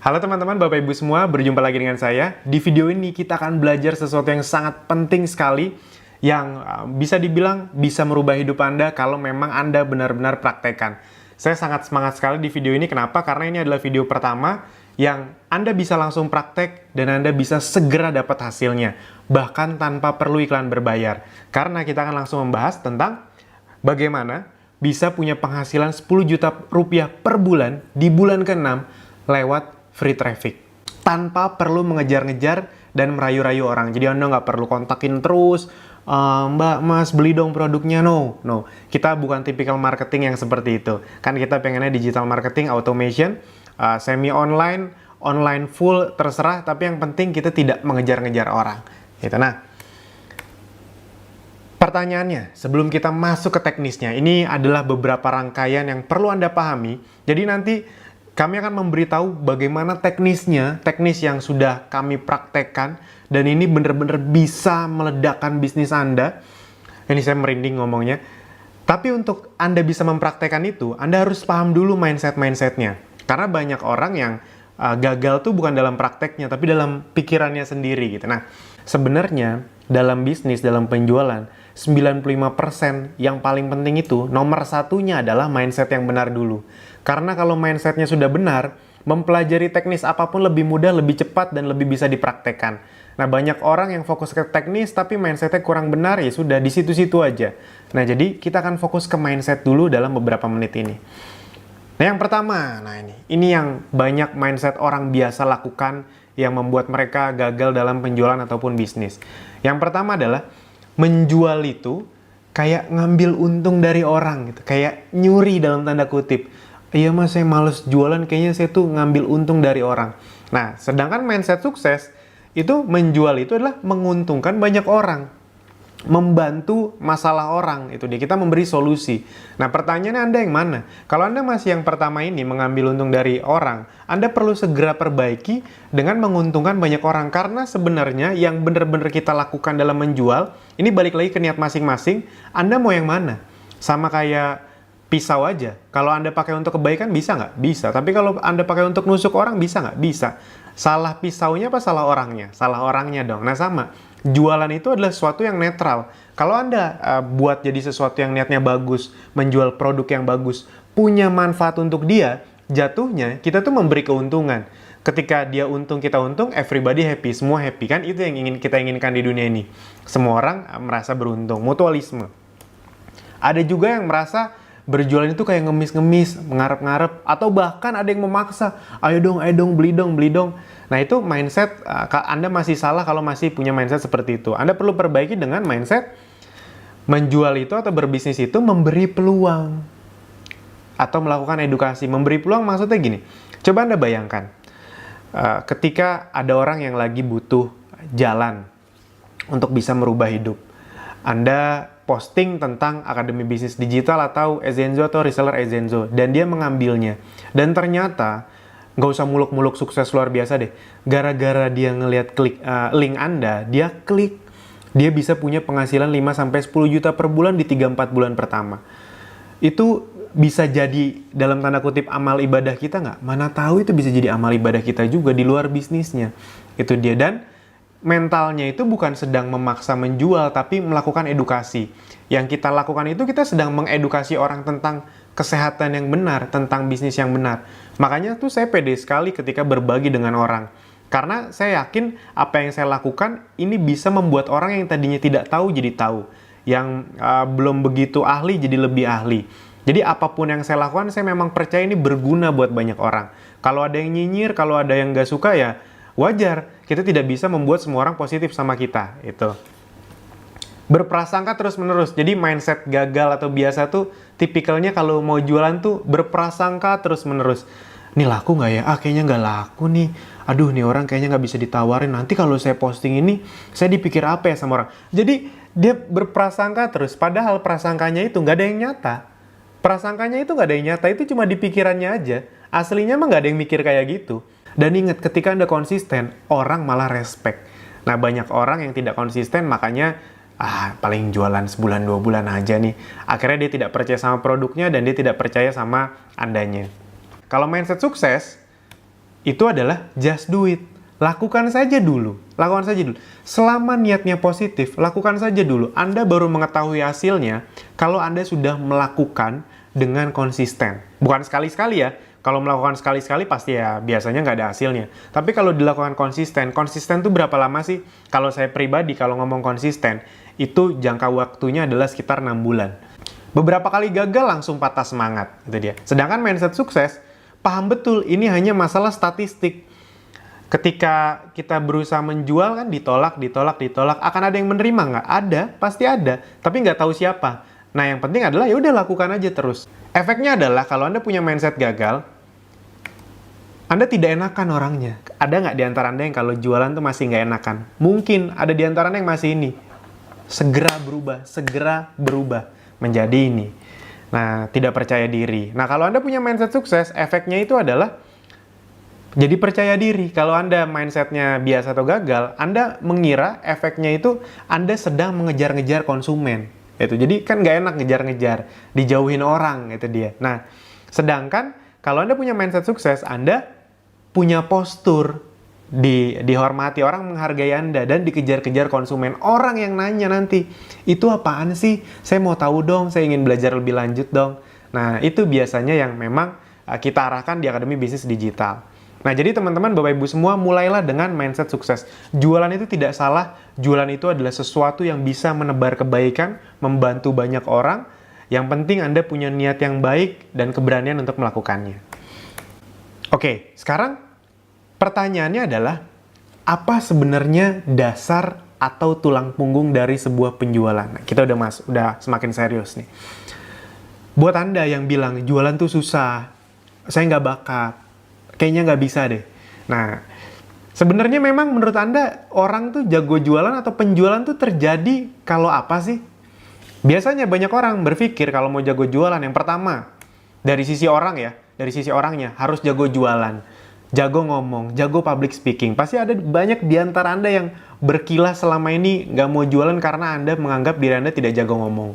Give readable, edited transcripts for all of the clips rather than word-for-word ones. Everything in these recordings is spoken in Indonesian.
Halo teman-teman, Bapak Ibu semua, berjumpa lagi dengan saya. Di video ini kita akan belajar sesuatu yang sangat penting sekali yang bisa dibilang bisa merubah hidup Anda kalau memang Anda benar-benar praktekkan. Saya sangat semangat sekali di video ini. Kenapa? Karena ini adalah video pertama yang Anda bisa langsung praktek dan Anda bisa segera dapat hasilnya, bahkan tanpa perlu iklan berbayar. Karena kita akan langsung membahas tentang bagaimana bisa punya penghasilan 10 juta rupiah per bulan di bulan ke-6 lewat free traffic tanpa perlu mengejar-ngejar dan merayu-rayu orang. Jadi Anda nggak perlu kontakin terus, Mbak, Mas, beli dong produknya. No. Kita bukan tipikal marketing yang seperti itu. Kan kita pengennya digital marketing, automation, semi online, online full, terserah. Tapi yang penting kita tidak mengejar-ngejar orang. Gitu. Nah, pertanyaannya, sebelum kita masuk ke teknisnya, ini adalah beberapa rangkaian yang perlu Anda pahami. Jadi nanti kami akan memberitahu bagaimana teknis yang sudah kami praktekkan, dan ini benar-benar bisa meledakkan bisnis Anda. Ini saya merinding ngomongnya. Tapi untuk Anda bisa mempraktekkan itu, Anda harus paham dulu mindset-mindsetnya. Karena banyak orang yang gagal tuh bukan dalam prakteknya, tapi dalam pikirannya sendiri gitu. Nah, sebenarnya dalam bisnis, dalam penjualan, 95% yang paling penting itu, nomor satunya adalah mindset yang benar dulu. Karena kalau mindsetnya sudah benar, mempelajari teknis apapun lebih mudah, lebih cepat, dan lebih bisa dipraktekkan. Nah, banyak orang yang fokus ke teknis, tapi mindsetnya kurang benar, ya sudah, di situ-situ aja. Nah, jadi kita akan fokus ke mindset dulu dalam beberapa menit ini. Nah, yang pertama, ini yang banyak mindset orang biasa lakukan yang membuat mereka gagal dalam penjualan ataupun bisnis. Yang pertama adalah menjual itu kayak ngambil untung dari orang gitu, kayak nyuri dalam tanda kutip. Iya mas, saya males jualan, kayaknya saya tuh ngambil untung dari orang. Nah, sedangkan mindset sukses itu menjual itu adalah menguntungkan banyak orang, membantu masalah orang, itu dia, kita memberi solusi. Nah, pertanyaannya Anda yang mana? Kalau Anda masih yang pertama ini, mengambil untung dari orang, Anda perlu segera perbaiki dengan menguntungkan banyak orang. Karena sebenarnya yang benar-benar kita lakukan dalam menjual, ini balik lagi ke niat masing-masing. Anda mau yang mana? Sama kayak pisau aja. Kalau Anda pakai untuk kebaikan, bisa nggak? Bisa. Tapi kalau Anda pakai untuk nusuk orang, bisa nggak? Bisa. Salah pisaunya apa salah orangnya? Salah orangnya dong. Nah, sama. Jualan itu adalah sesuatu yang netral. Kalau Anda buat jadi sesuatu yang niatnya bagus, menjual produk yang bagus, punya manfaat untuk dia, jatuhnya kita tuh memberi keuntungan. Ketika dia untung, kita untung, everybody happy, semua happy. Kan itu yang kita inginkan di dunia ini. Semua orang merasa beruntung, mutualisme. Ada juga yang merasa berjualan itu kayak ngemis-ngemis, ngarep-ngarep, atau bahkan ada yang memaksa, ayo dong, beli dong. Nah, itu mindset, Anda masih salah kalau masih punya mindset seperti itu. Anda perlu perbaiki dengan mindset menjual itu atau berbisnis itu memberi peluang atau melakukan edukasi. Memberi peluang maksudnya gini, coba Anda bayangkan, ketika ada orang yang lagi butuh jalan untuk bisa merubah hidup. Anda posting tentang akademi bisnis digital atau Ezenzo atau reseller Ezenzo, dan dia mengambilnya. Dan ternyata, nggak usah muluk-muluk sukses luar biasa deh. Gara-gara dia ngelihat link Anda, dia klik, dia bisa punya penghasilan 5-10 juta per bulan di 3-4 bulan pertama. Itu bisa jadi dalam tanda kutip amal ibadah kita nggak? Mana tahu itu bisa jadi amal ibadah kita juga di luar bisnisnya. Itu dia. Dan mentalnya itu bukan sedang memaksa menjual, tapi melakukan edukasi. Yang kita lakukan itu kita sedang mengedukasi orang tentang kesehatan yang benar, tentang bisnis yang benar. Makanya tuh saya pede sekali ketika berbagi dengan orang. Karena saya yakin apa yang saya lakukan ini bisa membuat orang yang tadinya tidak tahu jadi tahu. Yang belum begitu ahli jadi lebih ahli. Jadi apapun yang saya lakukan, saya memang percaya ini berguna buat banyak orang. Kalau ada yang nyinyir, kalau ada yang nggak suka, ya wajar, kita tidak bisa membuat semua orang positif sama kita. Itu berprasangka terus-menerus. Jadi mindset gagal atau biasa tuh tipikalnya kalau mau jualan tuh berprasangka terus-menerus. Ini laku nggak ya? Kayaknya nggak laku nih. Aduh, nih orang kayaknya nggak bisa ditawarin. Nanti kalau saya posting ini, saya dipikir apa ya sama orang? Jadi dia berprasangka terus. Padahal prasangkanya itu nggak ada yang nyata. Prasangkanya itu nggak ada yang nyata. Itu cuma di pikirannya aja. Aslinya mah nggak ada yang mikir kayak gitu. Dan ingat, ketika Anda konsisten, orang malah respect. Nah, banyak orang yang tidak konsisten, makanya paling jualan sebulan 2 bulan aja nih. Akhirnya dia tidak percaya sama produknya dan dia tidak percaya sama Andanya. Kalau mindset sukses, itu adalah just do it. Lakukan saja dulu. Lakukan saja dulu. Selama niatnya positif, lakukan saja dulu. Anda baru mengetahui hasilnya kalau Anda sudah melakukan dengan konsisten. Bukan sekali-sekali ya. Kalau melakukan sekali-sekali pasti ya biasanya nggak ada hasilnya. Tapi kalau dilakukan konsisten, konsisten tuh berapa lama sih? Kalau saya pribadi, kalau ngomong konsisten, itu jangka waktunya adalah sekitar 6 bulan. Beberapa kali gagal langsung patah semangat, gitu dia. Sedangkan mindset sukses, paham betul ini hanya masalah statistik. Ketika kita berusaha menjual kan ditolak, akan ada yang menerima nggak? Ada, pasti ada, tapi nggak tahu siapa. Nah, yang penting adalah ya udah lakukan aja terus. Efeknya adalah kalau Anda punya mindset gagal, Anda tidak enakan orangnya. Ada nggak di antara Anda yang kalau jualan tuh masih nggak enakan? Mungkin ada di antara Anda yang masih ini. Segera berubah menjadi ini. Nah, tidak percaya diri. Nah, kalau Anda punya mindset sukses, efeknya itu adalah jadi percaya diri. Kalau Anda mindsetnya biasa atau gagal, Anda mengira efeknya itu Anda sedang mengejar-ngejar konsumen. Itu. Jadi kan nggak enak ngejar-ngejar, dijauhin orang, itu dia. Nah, sedangkan kalau Anda punya mindset sukses, Anda punya postur, dihormati, orang menghargai Anda, dan dikejar-kejar konsumen. Orang yang nanya nanti, itu apaan sih? Saya mau tahu dong, saya ingin belajar lebih lanjut dong. Nah, itu biasanya yang memang kita arahkan di Akademi Bisnis Digital. Nah, jadi teman-teman, Bapak Ibu semua, mulailah dengan mindset sukses. Jualan itu tidak salah, jualan itu adalah sesuatu yang bisa menebar kebaikan, membantu banyak orang. Yang penting Anda punya niat yang baik dan keberanian untuk melakukannya. Oke, sekarang pertanyaannya adalah, apa sebenarnya dasar atau tulang punggung dari sebuah penjualan? Nah, kita udah semakin serius nih. Buat Anda yang bilang, jualan tuh susah, saya nggak bakat, kayaknya nggak bisa deh. Nah, sebenarnya memang menurut Anda orang tuh jago jualan atau penjualan tuh terjadi kalau apa sih? Biasanya banyak orang berpikir kalau mau jago jualan, yang pertama, dari sisi orang ya, dari sisi orangnya harus jago jualan, jago ngomong, jago public speaking. Pasti ada banyak di antara Anda yang berkilah selama ini nggak mau jualan karena Anda menganggap diri Anda tidak jago ngomong.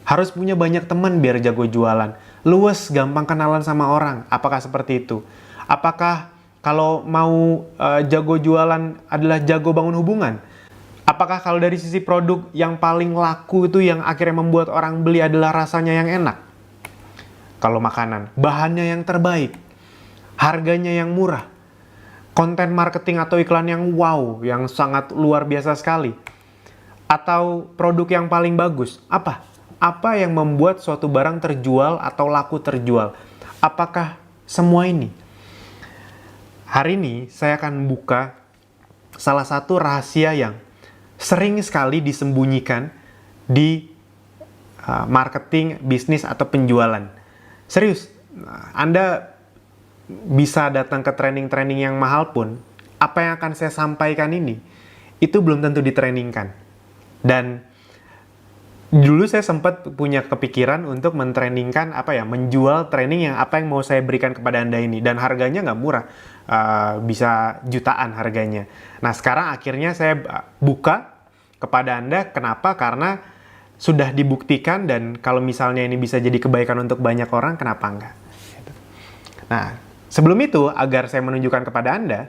Harus punya banyak teman biar jago jualan. Luwes, gampang kenalan sama orang. Apakah seperti itu? Apakah kalau mau jago jualan adalah jago bangun hubungan? Apakah kalau dari sisi produk yang paling laku itu yang akhirnya membuat orang beli adalah rasanya yang enak? Kalau makanan, bahannya yang terbaik, harganya yang murah, konten marketing atau iklan yang wow, yang sangat luar biasa sekali, atau produk yang paling bagus, apa? Apa yang membuat suatu barang terjual atau laku terjual? Apakah semua ini? Hari ini saya akan buka salah satu rahasia yang sering sekali disembunyikan di marketing, bisnis, atau penjualan. Serius, Anda bisa datang ke training-training yang mahal pun, apa yang akan saya sampaikan ini, itu belum tentu ditrainingkan. Dan dulu saya sempat punya kepikiran untuk mentrainingkan menjual training yang apa yang mau saya berikan kepada Anda ini, dan harganya nggak murah, bisa jutaan harganya. Nah, sekarang akhirnya saya buka kepada Anda. Kenapa? Karena sudah dibuktikan, dan kalau misalnya ini bisa jadi kebaikan untuk banyak orang, kenapa enggak? Nah, sebelum itu, agar saya menunjukkan kepada Anda,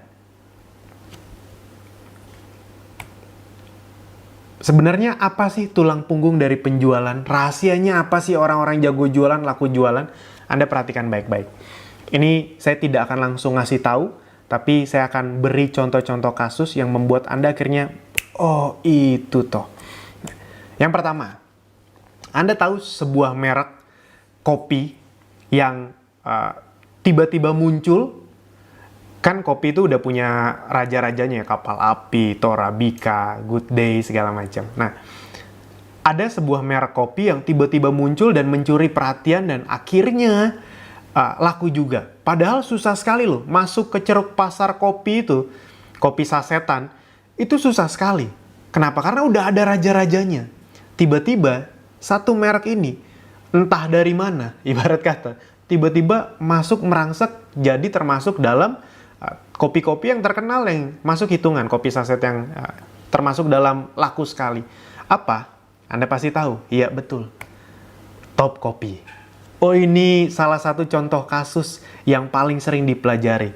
sebenarnya apa sih tulang punggung dari penjualan? Rahasianya apa sih orang-orang jago jualan, laku jualan? Anda perhatikan baik-baik. Ini saya tidak akan langsung ngasih tahu, tapi saya akan beri contoh-contoh kasus yang membuat Anda akhirnya, oh itu toh. Yang pertama, Anda tahu sebuah merek kopi yang tiba-tiba muncul. Kan kopi itu udah punya raja-rajanya ya, Kapal Api, Torabika, Good Day, segala macam. Nah, ada sebuah merek kopi yang tiba-tiba muncul dan mencuri perhatian dan akhirnya laku juga. Padahal susah sekali loh, masuk ke ceruk pasar kopi itu, kopi sasetan, itu susah sekali. Kenapa? Karena udah ada raja-rajanya. Tiba-tiba, satu merek ini, entah dari mana, ibarat kata, tiba-tiba masuk merangsek jadi termasuk dalam kopi-kopi yang terkenal yang masuk hitungan kopi saset yang termasuk dalam laku sekali. Apa? Anda pasti tahu. Iya, betul. Top Kopi. Oh, ini salah satu contoh kasus yang paling sering dipelajari.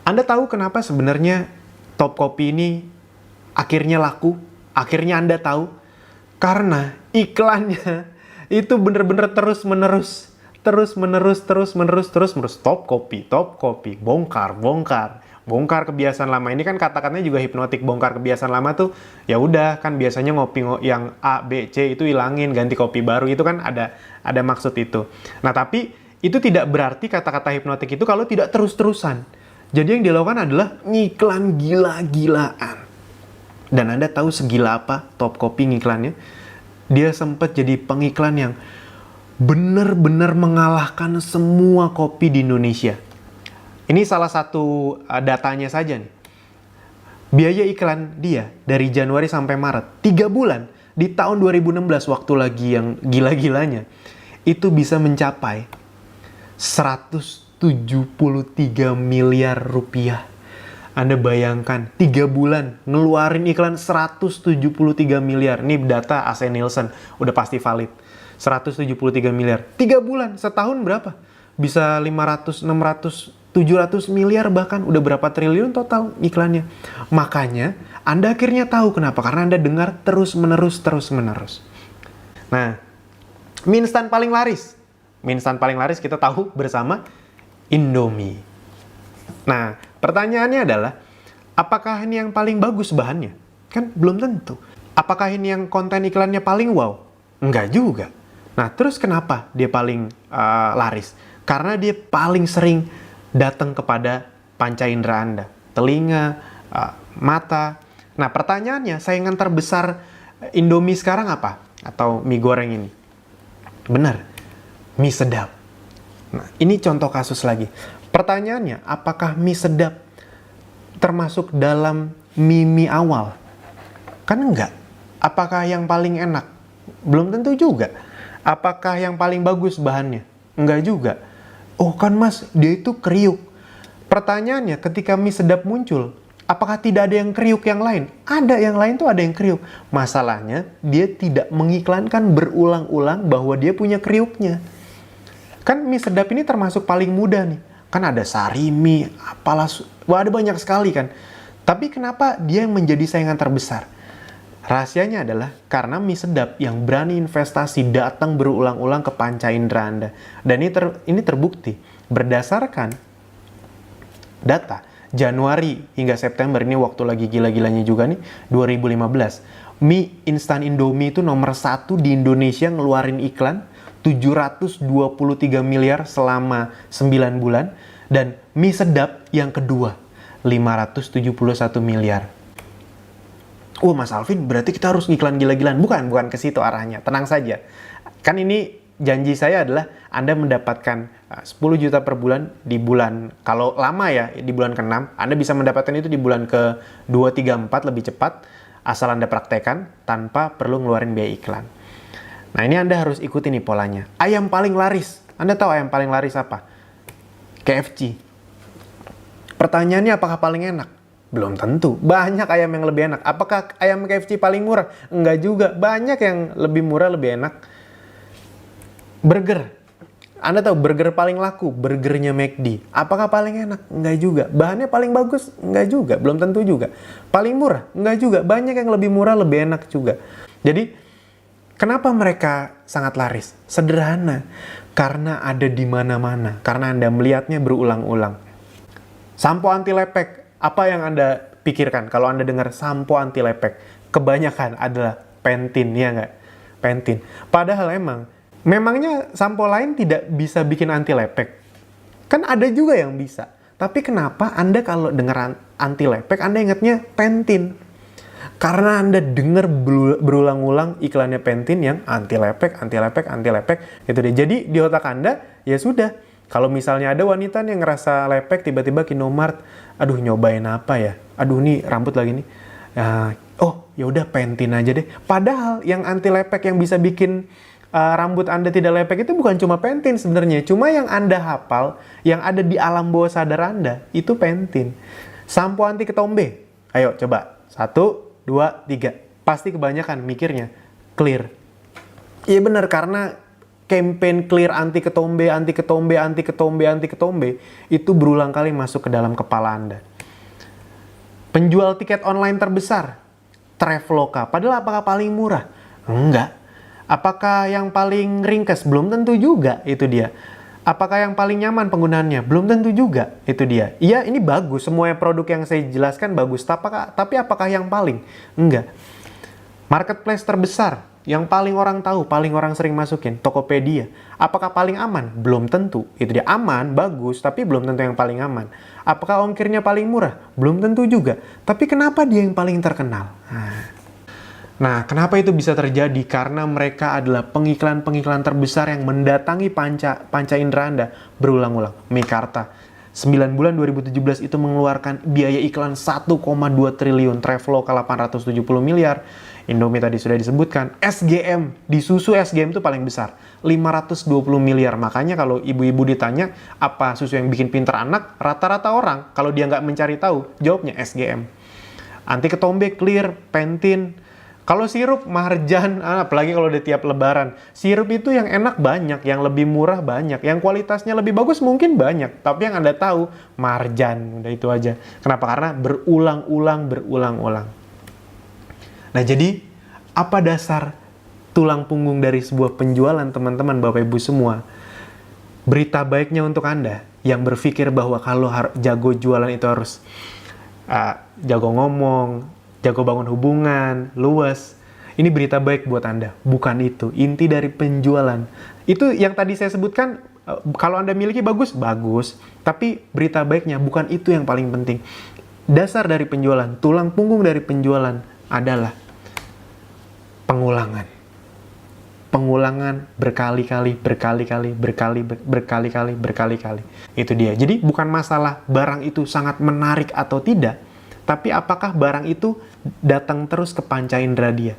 Anda tahu kenapa sebenarnya Top Kopi ini akhirnya laku? Akhirnya Anda tahu? Karena iklannya itu bener-bener terus-menerus. Top Kopi, bongkar kebiasaan lama. Ini kan kata-katanya juga hipnotik. Bongkar kebiasaan lama tuh ya udah kan, biasanya ngopi yang A, B, C itu hilangin, ganti kopi baru. Itu kan ada maksud itu. Nah, tapi itu tidak berarti kata-kata hipnotik itu kalau tidak terus-terusan. Jadi yang dilakukan adalah ngiklan gila-gilaan. Dan Anda tahu segila apa Top Kopi ngiklannya? Dia sempat jadi pengiklan yang benar-benar mengalahkan semua kopi di Indonesia. Ini salah satu datanya saja nih. Biaya iklan dia dari Januari sampai Maret, 3 bulan, di tahun 2016 waktu lagi yang gila-gilanya, itu bisa mencapai 173 miliar rupiah. Anda bayangkan, 3 bulan ngeluarin iklan 173 miliar. Ini data AC Nielsen, udah pasti valid. 173 miliar. 3 bulan, setahun berapa? Bisa 500, 600, 700 miliar bahkan. Udah berapa triliun total iklannya. Makanya, Anda akhirnya tahu kenapa. Karena Anda dengar terus-menerus. Nah, mie instan paling laris. Mie instan paling laris kita tahu bersama Indomie. Nah, pertanyaannya adalah, apakah ini yang paling bagus bahannya? Kan belum tentu. Apakah ini yang konten iklannya paling wow? Enggak juga. Nah, terus kenapa dia paling laris? Karena dia paling sering datang kepada panca indera Anda. Telinga, mata. Nah, pertanyaannya, saingan terbesar Indomie sekarang apa? Atau mie goreng ini? Benar, mie sedap. Nah, ini contoh kasus lagi. Pertanyaannya, apakah mie sedap termasuk dalam mie awal? Kan enggak. Apakah yang paling enak? Belum tentu juga. Apakah yang paling bagus bahannya? Enggak juga. Oh kan mas, dia itu kriuk. Pertanyaannya, ketika mie sedap muncul, apakah tidak ada yang kriuk yang lain? Ada, yang lain tuh ada yang kriuk. Masalahnya, dia tidak mengiklankan berulang-ulang bahwa dia punya kriuknya. Kan mie sedap ini termasuk paling mudah nih. Kan ada Sarimi, apalah, wah ada banyak sekali kan. Tapi kenapa dia yang menjadi saingan terbesar? Rahasianya adalah karena mie sedap yang berani investasi datang berulang-ulang ke panca indera Anda. Dan ini terbukti berdasarkan data Januari hingga September, ini waktu lagi gila-gilanya juga nih, 2015. Mie instan Indomie itu nomor 1 di Indonesia ngeluarin iklan 723 miliar selama 9 bulan. Dan mie sedap yang kedua 571 miliar. Oh Mas Alvin, berarti kita harus ngiklan gila-gilaan. Bukan ke situ arahnya. Tenang saja. Kan ini janji saya adalah Anda mendapatkan 10 juta per bulan di bulan, kalau lama ya, di bulan ke-6. Anda bisa mendapatkan itu di bulan ke-2, 3, 4 lebih cepat. Asal Anda praktekkan tanpa perlu ngeluarin biaya iklan. Nah ini Anda harus ikuti nih polanya. Ayam paling laris. Anda tahu ayam paling laris apa? KFC. Pertanyaannya, apakah paling enak? Belum tentu. Banyak ayam yang lebih enak. Apakah ayam KFC paling murah? Enggak juga. Banyak yang lebih murah, lebih enak. Burger. Anda tahu burger paling laku? Burgernya McD. Apakah paling enak? Enggak juga. Bahannya paling bagus? Enggak juga. Belum tentu juga. Paling murah? Enggak juga. Banyak yang lebih murah, lebih enak juga. Jadi, kenapa mereka sangat laris? Sederhana. Karena ada di mana-mana. Karena Anda melihatnya berulang-ulang. Sampo anti lepek. Apa yang Anda pikirkan kalau Anda dengar sampo anti lepek? Kebanyakan adalah Pantene, ya nggak? Pantene. Padahal memangnya sampo lain tidak bisa bikin anti lepek? Kan ada juga yang bisa. Tapi kenapa Anda kalau dengar anti lepek, Anda ingatnya Pantene? Karena Anda dengar berulang-ulang iklannya Pantene yang anti lepek, gitu deh. Jadi di otak Anda, ya sudah. Kalau misalnya ada wanita yang ngerasa lepek, tiba-tiba ke Indomart, aduh nyobain apa ya? Aduh nih rambut lagi nih. Oh ya udah Pantene aja deh. Padahal yang anti lepek yang bisa bikin rambut Anda tidak lepek itu bukan cuma Pantene sebenarnya. Cuma yang Anda hafal, yang ada di alam bawah sadar Anda, itu Pantene. Sampo anti ketombe. Ayo coba. 1, 2, 3. Pasti kebanyakan mikirnya clear. Iya benar, karena campaign clear anti ketombe, anti ketombe, anti ketombe, anti ketombe, itu berulang kali masuk ke dalam kepala Anda. Penjual tiket online terbesar, Traveloka. Padahal apakah paling murah? Enggak. Apakah yang paling ringkas? Belum tentu juga, itu dia. Apakah yang paling nyaman penggunaannya? Belum tentu juga, itu dia. Iya, ini bagus. Semua produk yang saya jelaskan bagus. Tapi apakah yang paling? Enggak. Marketplace terbesar, yang paling orang tahu, paling orang sering masukin, Tokopedia. Apakah paling aman? Belum tentu. Itu dia, aman, bagus, tapi belum tentu yang paling aman. Apakah ongkirnya paling murah? Belum tentu juga. Tapi kenapa dia yang paling terkenal? Nah, kenapa itu bisa terjadi? Karena mereka adalah pengiklan-pengiklan terbesar yang mendatangi panca indera Anda berulang-ulang. Mekarta, 9 bulan 2017 itu mengeluarkan biaya iklan 1,2 triliun, Traveloka 870 miliar, Indomie tadi sudah disebutkan, SGM, di susu SGM itu paling besar, 520 miliar. Makanya kalau ibu-ibu ditanya, apa susu yang bikin pintar anak? Rata-rata orang, kalau dia nggak mencari tahu, jawabnya SGM. Anti ketombe, Clear, Pantene. Kalau sirup, Marjan, apalagi kalau udah tiap lebaran. Sirup itu yang enak banyak, yang lebih murah banyak, yang kualitasnya lebih bagus mungkin banyak. Tapi yang Anda tahu, Marjan, udah itu aja. Kenapa? Karena berulang-ulang. Nah, jadi apa dasar tulang punggung dari sebuah penjualan, teman-teman, Bapak Ibu semua? Berita baiknya untuk Anda yang berpikir bahwa kalau jago jualan itu harus jago ngomong, jago bangun hubungan, luas. Ini berita baik buat Anda. Bukan itu. Inti dari penjualan. Itu yang tadi saya sebutkan, kalau Anda miliki bagus. Tapi berita baiknya bukan itu yang paling penting. Dasar dari penjualan, tulang punggung dari penjualan adalah pengulangan. Pengulangan berkali-kali. Itu dia. Jadi bukan masalah barang itu sangat menarik atau tidak, tapi apakah barang itu datang terus ke panca indera dia.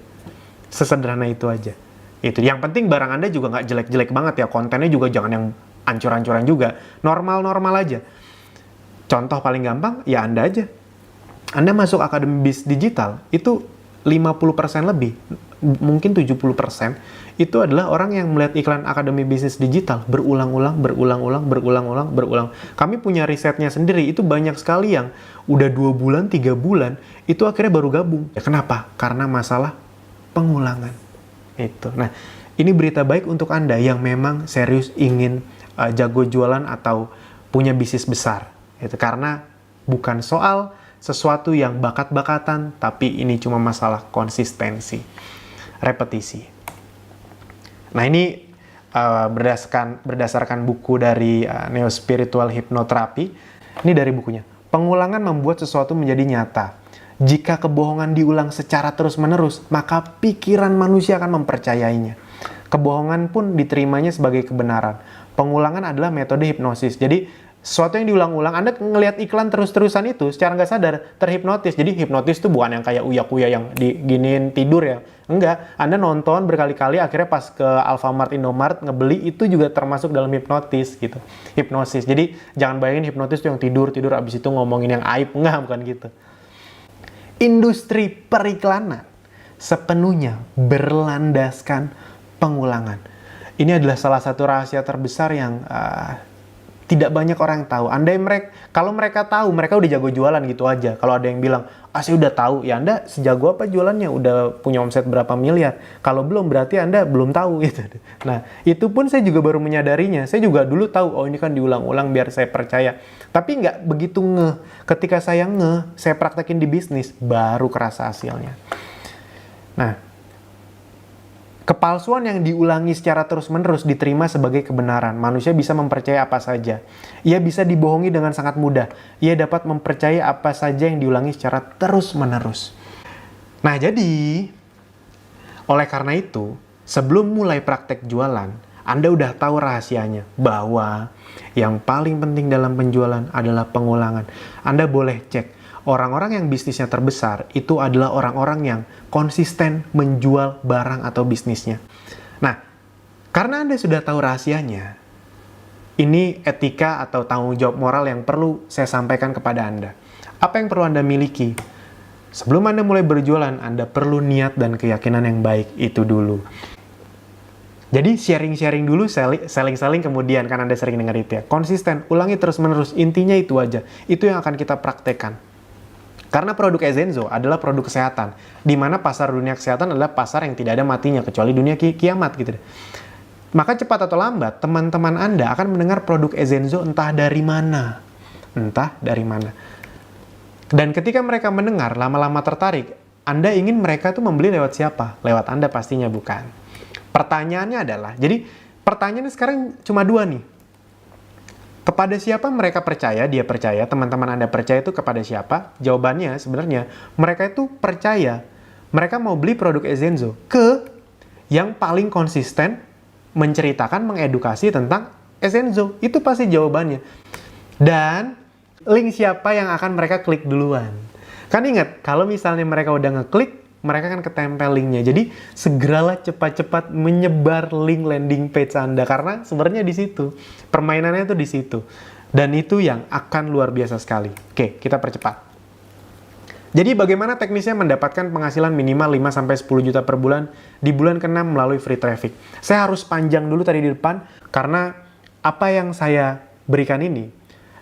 Sesederhana itu aja. Itu. Yang penting barang Anda juga nggak jelek-jelek banget ya. Kontennya juga jangan yang ancur-ancuran juga. Normal-normal aja. Contoh paling gampang, ya Anda aja. Anda masuk Akademi Bisnis Digital, itu 50% lebih, mungkin 70%, itu adalah orang yang melihat iklan Akademi Bisnis Digital berulang-ulang. Kami punya risetnya sendiri, itu banyak sekali yang udah 2 bulan, 3 bulan, itu akhirnya baru gabung. Ya, kenapa? Karena masalah pengulangan. Itu. Nah, ini berita baik untuk Anda yang memang serius ingin jago jualan atau punya bisnis besar. Itu karena bukan soal sesuatu yang bakat-bakatan, tapi ini cuma masalah konsistensi, repetisi. Nah, ini berdasarkan buku dari Neo Spiritual Hypnotherapy. Ini dari bukunya. Pengulangan membuat sesuatu menjadi nyata. Jika kebohongan diulang secara terus-menerus, maka pikiran manusia akan mempercayainya. Kebohongan pun diterimanya sebagai kebenaran. Pengulangan adalah metode hipnosis. Jadi, sesuatu yang diulang-ulang, Anda ngelihat iklan terus-terusan itu, secara nggak sadar, terhipnotis. Jadi hipnotis itu bukan yang kayak uya-kuya yang diginiin tidur ya. Enggak, Anda nonton berkali-kali, akhirnya pas ke Alfamart, Indomart, ngebeli, itu juga termasuk dalam hipnotis gitu. Hipnosis. Jadi jangan bayangin hipnotis itu yang tidur-tidur, abis itu ngomongin yang aib. Enggak, bukan gitu. Industri periklanan sepenuhnya berlandaskan pengulangan. Ini adalah salah satu rahasia terbesar yang tidak banyak orang yang tahu. Kalau mereka tahu, mereka udah jago jualan gitu aja. Kalau ada yang bilang, saya udah tahu, ya Anda sejago apa jualannya? Udah punya omset berapa miliar? Kalau belum, berarti Anda belum tahu gitu. Nah, itu pun saya juga baru menyadarinya. Saya juga dulu tahu, ini kan diulang-ulang biar saya percaya. Tapi nggak begitu ngeh. Ketika saya saya praktekin di bisnis, baru kerasa hasilnya. Nah, kepalsuan yang diulangi secara terus-menerus diterima sebagai kebenaran. Manusia bisa mempercayai apa saja. Ia bisa dibohongi dengan sangat mudah. Ia dapat mempercayai apa saja yang diulangi secara terus-menerus. Nah, jadi, oleh karena itu, sebelum mulai praktek jualan, Anda udah tahu rahasianya, bahwa yang paling penting dalam penjualan adalah pengulangan. Anda boleh cek. Orang-orang yang bisnisnya terbesar itu adalah orang-orang yang konsisten menjual barang atau bisnisnya. Nah, karena Anda sudah tahu rahasianya, ini etika atau tanggung jawab moral yang perlu saya sampaikan kepada Anda. Apa yang perlu Anda miliki? Sebelum Anda mulai berjualan, Anda perlu niat dan keyakinan yang baik, itu dulu. Jadi sharing-sharing dulu, selling-selling kemudian, kan Anda sering dengar itu ya. Konsisten, ulangi terus-menerus, intinya itu aja. Itu yang akan kita praktekkan. Karena produk Ezenzo adalah produk kesehatan, di mana pasar dunia kesehatan adalah pasar yang tidak ada matinya, kecuali dunia kiamat gitu deh. Maka cepat atau lambat, teman-teman Anda akan mendengar produk Ezenzo entah dari mana. Entah dari mana. Dan ketika mereka mendengar, lama-lama tertarik, Anda ingin mereka tuh membeli lewat siapa? Lewat Anda pastinya bukan. Pertanyaannya adalah, jadi pertanyaannya sekarang cuma dua nih. Kepada siapa mereka percaya, dia percaya, teman-teman Anda percaya itu kepada siapa? Jawabannya sebenarnya, mereka itu percaya, mereka mau beli produk Ezenzo ke yang paling konsisten menceritakan, mengedukasi tentang Ezenzo. Itu pasti jawabannya. Dan link siapa yang akan mereka klik duluan. Kan ingat, kalau misalnya mereka udah ngeklik, mereka akan ketempel linknya. Jadi segeralah cepat-cepat menyebar link landing page Anda, karena sebenarnya di situ permainannya itu di situ, dan itu yang akan luar biasa sekali. Oke, kita percepat. Jadi bagaimana teknisnya mendapatkan penghasilan minimal 5-10 juta per bulan di bulan ke-6 melalui free traffic? Saya harus panjang dulu tadi di depan, karena apa yang saya berikan ini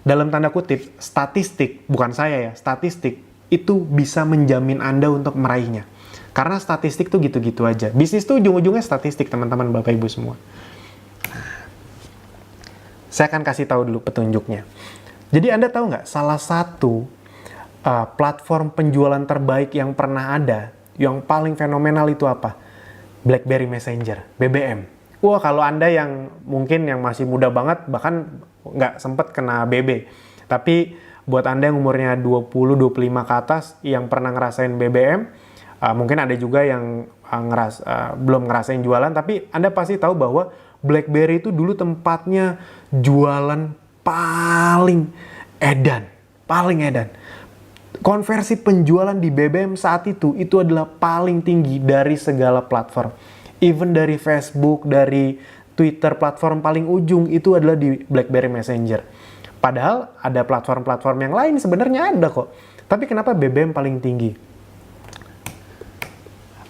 dalam tanda kutip statistik, bukan saya ya, statistik itu bisa menjamin Anda untuk meraihnya. Karena statistik tuh gitu-gitu aja. Bisnis tuh ujung-ujungnya statistik, teman-teman, Bapak Ibu semua. Saya akan kasih tahu dulu petunjuknya. Jadi Anda tahu nggak, salah satu platform penjualan terbaik yang pernah ada, yang paling fenomenal itu apa? BlackBerry Messenger, BBM. Wah, kalau Anda yang mungkin yang masih muda banget, bahkan nggak sempet kena BB. Tapi buat Anda yang umurnya 20-25 ke atas, yang pernah ngerasain BBM, mungkin ada juga yang belum ngerasain jualan, tapi Anda pasti tahu bahwa BlackBerry itu dulu tempatnya jualan paling edan. Konversi penjualan di BBM saat itu adalah paling tinggi dari segala platform. Even dari Facebook, dari Twitter, platform paling ujung itu adalah di BlackBerry Messenger. Padahal ada platform-platform yang lain sebenarnya ada kok. Tapi kenapa BBM paling tinggi?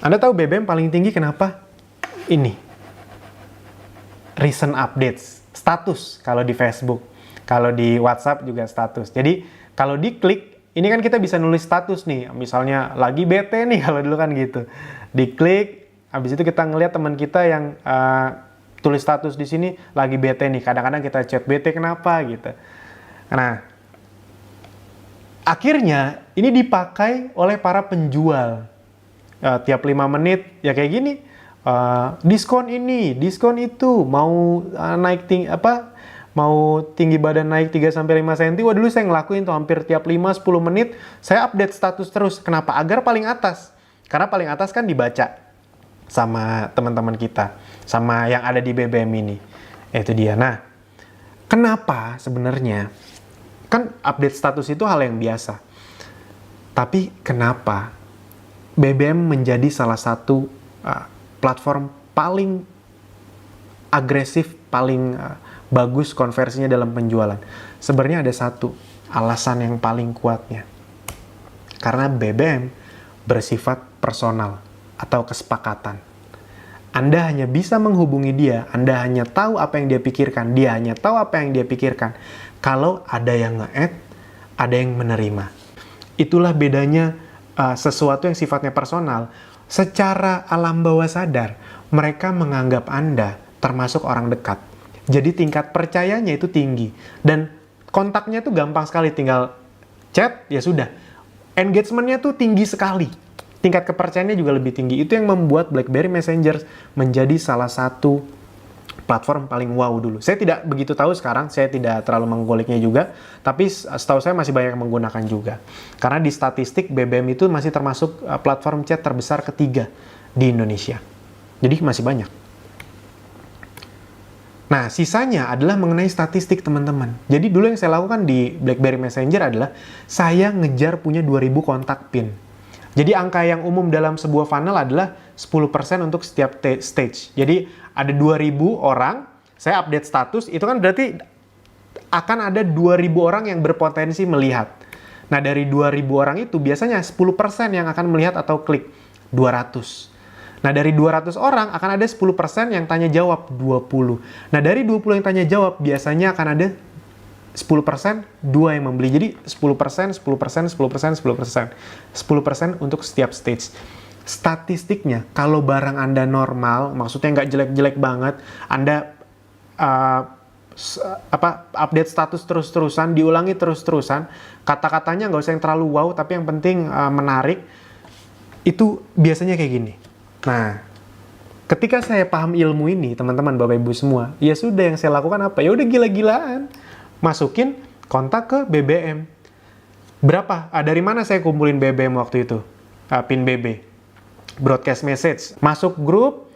Anda tahu BBM paling tinggi kenapa? Ini. Recent updates. Status kalau di Facebook. Kalau di WhatsApp juga status. Jadi kalau diklik, ini kan kita bisa nulis status nih. Misalnya lagi bete nih, kalau dulu kan gitu. Diklik, habis itu kita ngelihat teman kita yang tulis status di sini lagi bete nih. Kadang-kadang kita chat bete kenapa gitu. Nah, akhirnya ini dipakai oleh para penjual. Tiap 5 menit ya kayak gini, diskon ini, diskon itu, mau mau tinggi badan naik 3-5 cm. Wah, dulu saya ngelakuin tuh hampir tiap 5-10 menit saya update status terus. Kenapa? Agar paling atas. Karena paling atas kan dibaca sama teman-teman kita, sama yang ada di BBM ini. Itu dia. Nah, kenapa sebenarnya? Kan update status itu hal yang biasa. Tapi kenapa BBM menjadi salah satu platform paling agresif, paling bagus konversinya dalam penjualan? Sebenarnya ada satu alasan yang paling kuatnya. Karena BBM bersifat personal atau kesepakatan. Anda hanya bisa menghubungi dia, Anda hanya tahu apa yang dia pikirkan, dia hanya tahu apa yang dia pikirkan kalau ada yang nge-add, ada yang menerima. Itulah bedanya sesuatu yang sifatnya personal. Secara alam bawah sadar, mereka menganggap Anda termasuk orang dekat. Jadi tingkat percayanya itu tinggi. Dan kontaknya tuh gampang sekali, tinggal chat, ya sudah. Engagement-nya tuh tinggi sekali. Tingkat kepercayaannya juga lebih tinggi. Itu yang membuat BlackBerry Messenger menjadi salah satu platform paling wow dulu. Saya tidak begitu tahu sekarang, saya tidak terlalu menggoliknya juga, tapi setahu saya masih banyak yang menggunakan juga. Karena di statistik BBM itu masih termasuk platform chat terbesar ketiga di Indonesia. Jadi masih banyak. Nah, sisanya adalah mengenai statistik, teman-teman. Jadi dulu yang saya lakukan di BlackBerry Messenger adalah saya ngejar punya 2000 kontak PIN. Jadi angka yang umum dalam sebuah funnel adalah 10% untuk setiap stage. Jadi ada 2000 orang, saya update status, itu kan berarti akan ada 2000 orang yang berpotensi melihat. Nah, dari 2000 orang itu biasanya 10% yang akan melihat atau klik, 200. Nah, dari 200 orang akan ada 10% yang tanya jawab 20. Nah, dari 20 yang tanya jawab biasanya akan ada 10% dua yang membeli. Jadi 10%, 10%, 10%, 10%. 10% untuk setiap stage. Statistiknya, kalau barang Anda normal, maksudnya nggak jelek-jelek banget, Anda update status terus-terusan, diulangi terus-terusan, kata-katanya nggak usah yang terlalu wow, tapi yang penting menarik, itu biasanya kayak gini. Nah, ketika saya paham ilmu ini, teman-teman, Bapak Ibu semua, ya sudah, yang saya lakukan apa? Ya udah gila-gilaan. Masukin kontak ke BBM. Berapa? Dari mana saya kumpulin BBM waktu itu? PIN BB. Broadcast message. Masuk grup,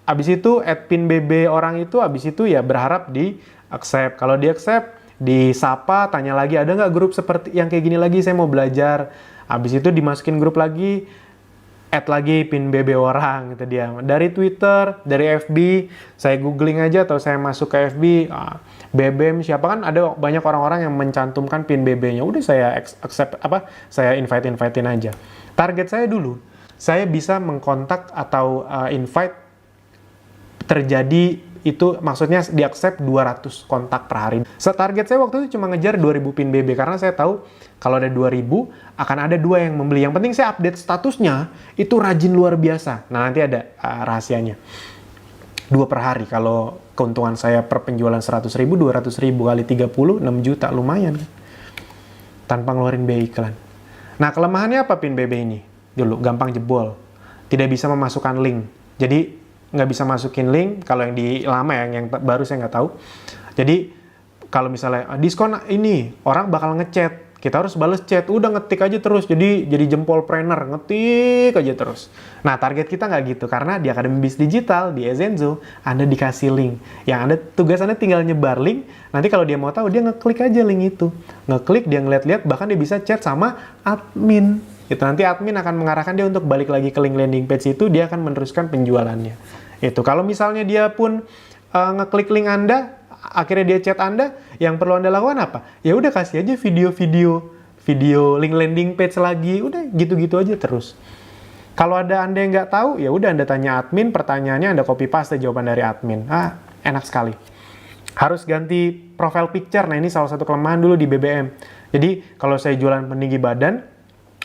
abis itu add PIN BB orang itu, abis itu ya berharap di accept. Kalau di accept, disapa, tanya lagi, ada nggak grup seperti yang kayak gini lagi, saya mau belajar. Abis itu dimasukin grup lagi, add lagi PIN BB orang, gitu dia. Dari Twitter, dari FB, saya googling aja atau saya masuk ke FB, BBM siapa, kan ada banyak orang-orang yang mencantumkan PIN BB-nya. Udah saya accept, saya invite-invitein aja. Target saya dulu, saya bisa mengkontak atau invite terjadi itu, maksudnya di-accept 200 kontak per hari. Target saya waktu itu cuma ngejar 2000 PIN BB, karena saya tahu kalau ada 2000, akan ada 2 yang membeli. Yang penting saya update statusnya, itu rajin luar biasa. Nah, nanti ada rahasianya. 2 per hari, kalau keuntungan saya per penjualan 100.000, 200.000 kali 30, 6 juta, lumayan. Tanpa ngeluarin biaya iklan. Nah, kelemahannya apa PIN BB ini? Dulu, gampang jebol. Tidak bisa memasukkan link. Jadi, nggak bisa masukin link, kalau yang di lama ya, yang baru saya nggak tahu. Jadi kalau misalnya diskon ini, orang bakal ngechat, kita harus balas chat, udah ngetik aja terus, jadi jempol trainer, ngetik aja terus. Nah, target kita nggak gitu, karena di Akademi Bisnis Digital, di Ezenzo, Anda dikasih link, yang tugas Anda tinggal nyebar link, nanti kalau dia mau tahu, dia ngeklik aja link itu, ngeklik, dia ngeliat-liat, bahkan dia bisa chat sama admin. Itu nanti admin akan mengarahkan dia untuk balik lagi ke link landing page itu, dia akan meneruskan penjualannya. Itu kalau misalnya dia pun ngeklik link Anda, akhirnya dia chat Anda, yang perlu Anda lakukan apa? Ya udah, kasih aja video link landing page lagi, udah gitu-gitu aja terus. Kalau ada Anda yang nggak tahu, ya udah Anda tanya admin, pertanyaannya Anda copy paste jawaban dari admin. Enak sekali. Harus ganti profile picture. Nah, ini salah satu kelemahan dulu di BBM. Jadi kalau saya jualan peninggi badan,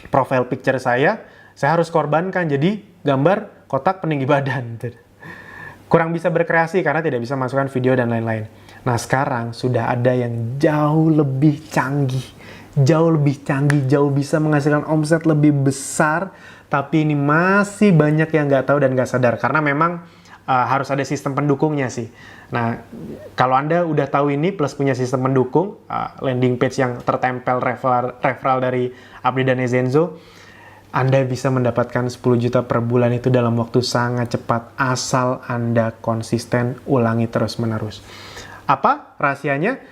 profile picture saya harus korbankan jadi gambar kotak peninggi badan. Kurang bisa berkreasi karena tidak bisa masukkan video dan lain-lain. Nah, sekarang sudah ada yang jauh lebih canggih, jauh bisa menghasilkan omset lebih besar, tapi ini masih banyak yang nggak tahu dan nggak sadar, karena memang harus ada sistem pendukungnya sih. Nah, kalau Anda udah tahu ini plus punya sistem pendukung, landing page yang tertempel referral dari Abdi dan Ezenzo, Anda bisa mendapatkan 10 juta per bulan itu dalam waktu sangat cepat, asal Anda konsisten, ulangi terus-menerus. Apa rahasianya?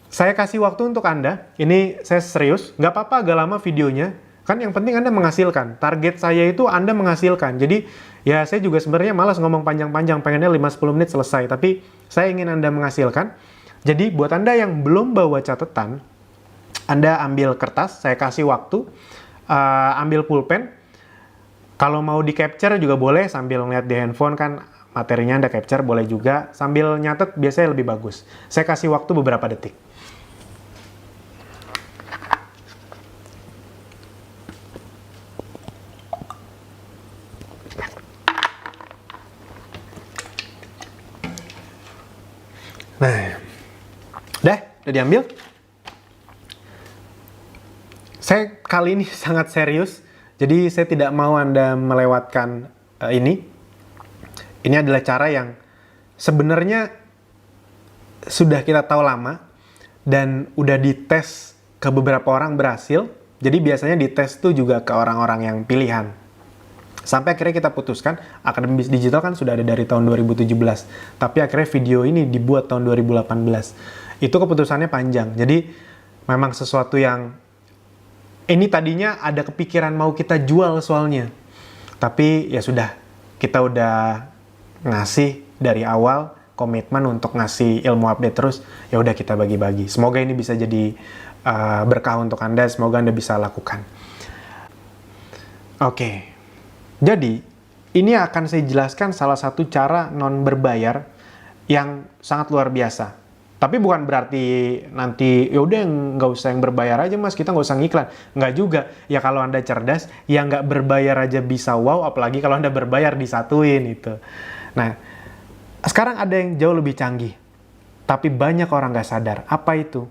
Saya kasih waktu untuk Anda, ini saya serius, nggak apa-apa agak lama videonya, kan yang penting Anda menghasilkan. Target saya itu Anda menghasilkan, jadi ya saya juga sebenarnya malas ngomong panjang-panjang, pengennya 5-10 menit selesai, tapi saya ingin Anda menghasilkan. Jadi buat Anda yang belum bawa catatan, Anda ambil kertas, saya kasih waktu, ambil pulpen, kalau mau di capture juga boleh sambil ngeliat di handphone, kan materinya Anda capture, boleh juga sambil nyatet, biasanya lebih bagus. Saya kasih waktu beberapa detik. Nah, udah diambil. Saya kali ini sangat serius, jadi saya tidak mau Anda melewatkan ini. Ini adalah cara yang sebenarnya sudah kita tahu lama dan udah dites ke beberapa orang berhasil. Jadi biasanya dites tuh juga ke orang-orang yang pilihan. Sampai akhirnya kita putuskan, Akademi Bisnis Digital kan sudah ada dari tahun 2017. Tapi akhirnya video ini dibuat tahun 2018. Itu keputusannya panjang. Jadi memang sesuatu yang ini tadinya ada kepikiran mau kita jual soalnya. Tapi ya sudah, kita udah ngasih dari awal komitmen untuk ngasih ilmu update terus. Ya udah, kita bagi-bagi. Semoga ini bisa jadi berkah untuk Anda. Semoga Anda bisa lakukan. Oke. Jadi, ini akan saya jelaskan salah satu cara non berbayar yang sangat luar biasa. Tapi bukan berarti nanti yaudah nggak usah yang berbayar aja mas, kita nggak usah ngiklan. Nggak juga. Ya kalau Anda cerdas, ya nggak berbayar aja bisa wow, apalagi kalau Anda berbayar disatuin itu. Nah, sekarang ada yang jauh lebih canggih. Tapi banyak orang nggak sadar. Apa itu?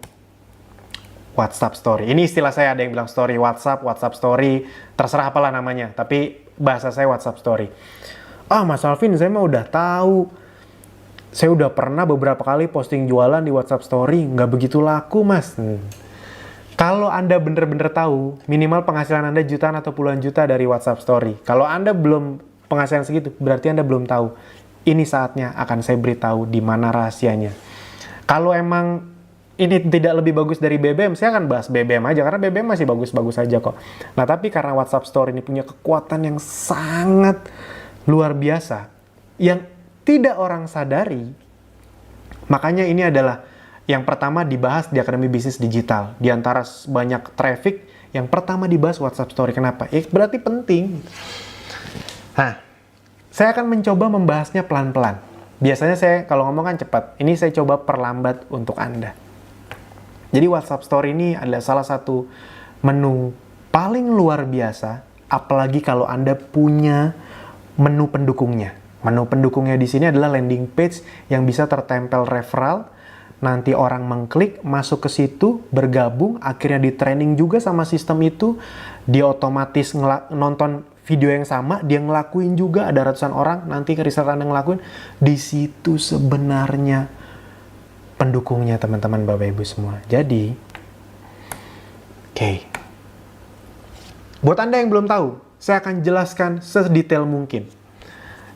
WhatsApp Story. Ini istilah saya, ada yang bilang story WhatsApp, WhatsApp Story, terserah apalah namanya. Tapi bahasa saya WhatsApp Story. Mas Alvin, saya mah udah tahu. Saya udah pernah beberapa kali posting jualan di WhatsApp Story, nggak begitu laku mas. Kalau Anda bener-bener tahu, minimal penghasilan Anda jutaan atau puluhan juta dari WhatsApp Story. Kalau Anda belum penghasilan segitu, berarti Anda belum tahu. Ini saatnya akan saya beritahu di mana rahasianya. Kalau emang ini tidak lebih bagus dari BBM, saya akan bahas BBM aja, karena BBM masih bagus-bagus aja kok. Nah tapi karena WhatsApp Story ini punya kekuatan yang sangat luar biasa, yang tidak orang sadari, makanya ini adalah yang pertama dibahas di Akademi Bisnis Digital. Di antara banyak traffic, yang pertama dibahas WhatsApp Story. Kenapa? Berarti penting. Nah, saya akan mencoba membahasnya pelan-pelan. Biasanya saya kalau ngomong kan cepat. Ini saya coba perlambat untuk Anda. Jadi WhatsApp Story ini adalah salah satu menu paling luar biasa, apalagi kalau Anda punya menu pendukungnya. Menu pendukungnya di sini adalah landing page yang bisa tertempel referral. Nanti orang mengklik, masuk ke situ, bergabung, akhirnya di training juga sama sistem itu. Dia otomatis nonton video yang sama, dia ngelakuin juga, ada ratusan orang, nanti ke reseller Anda ngelakuin. Di situ sebenarnya pendukungnya teman-teman Bapak Ibu semua. Jadi, buat Anda yang belum tahu, saya akan jelaskan sedetail mungkin.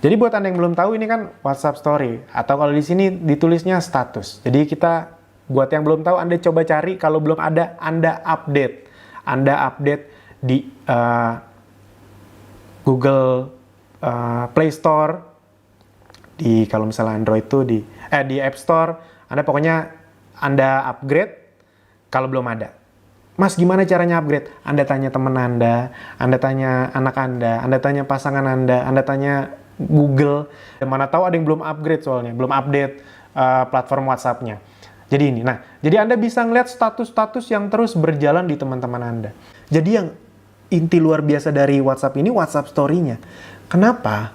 Jadi buat Anda yang belum tahu, ini kan WhatsApp Story, atau kalau di sini ditulisnya status. Jadi kita, buat yang belum tahu, Anda coba cari, kalau belum ada, Anda update. Anda update di Google Play Store, di kalau misalnya Android itu di App Store, Anda pokoknya Anda upgrade kalau belum ada. Mas, gimana caranya upgrade? Anda tanya teman Anda tanya anak Anda tanya pasangan Anda tanya Google, mana tahu ada yang belum upgrade soalnya, belum update platform WhatsApp-nya. Jadi ini, jadi Anda bisa ngeliat status-status yang terus berjalan di teman-teman Anda. Jadi yang inti luar biasa dari WhatsApp ini, WhatsApp Story-nya. Kenapa?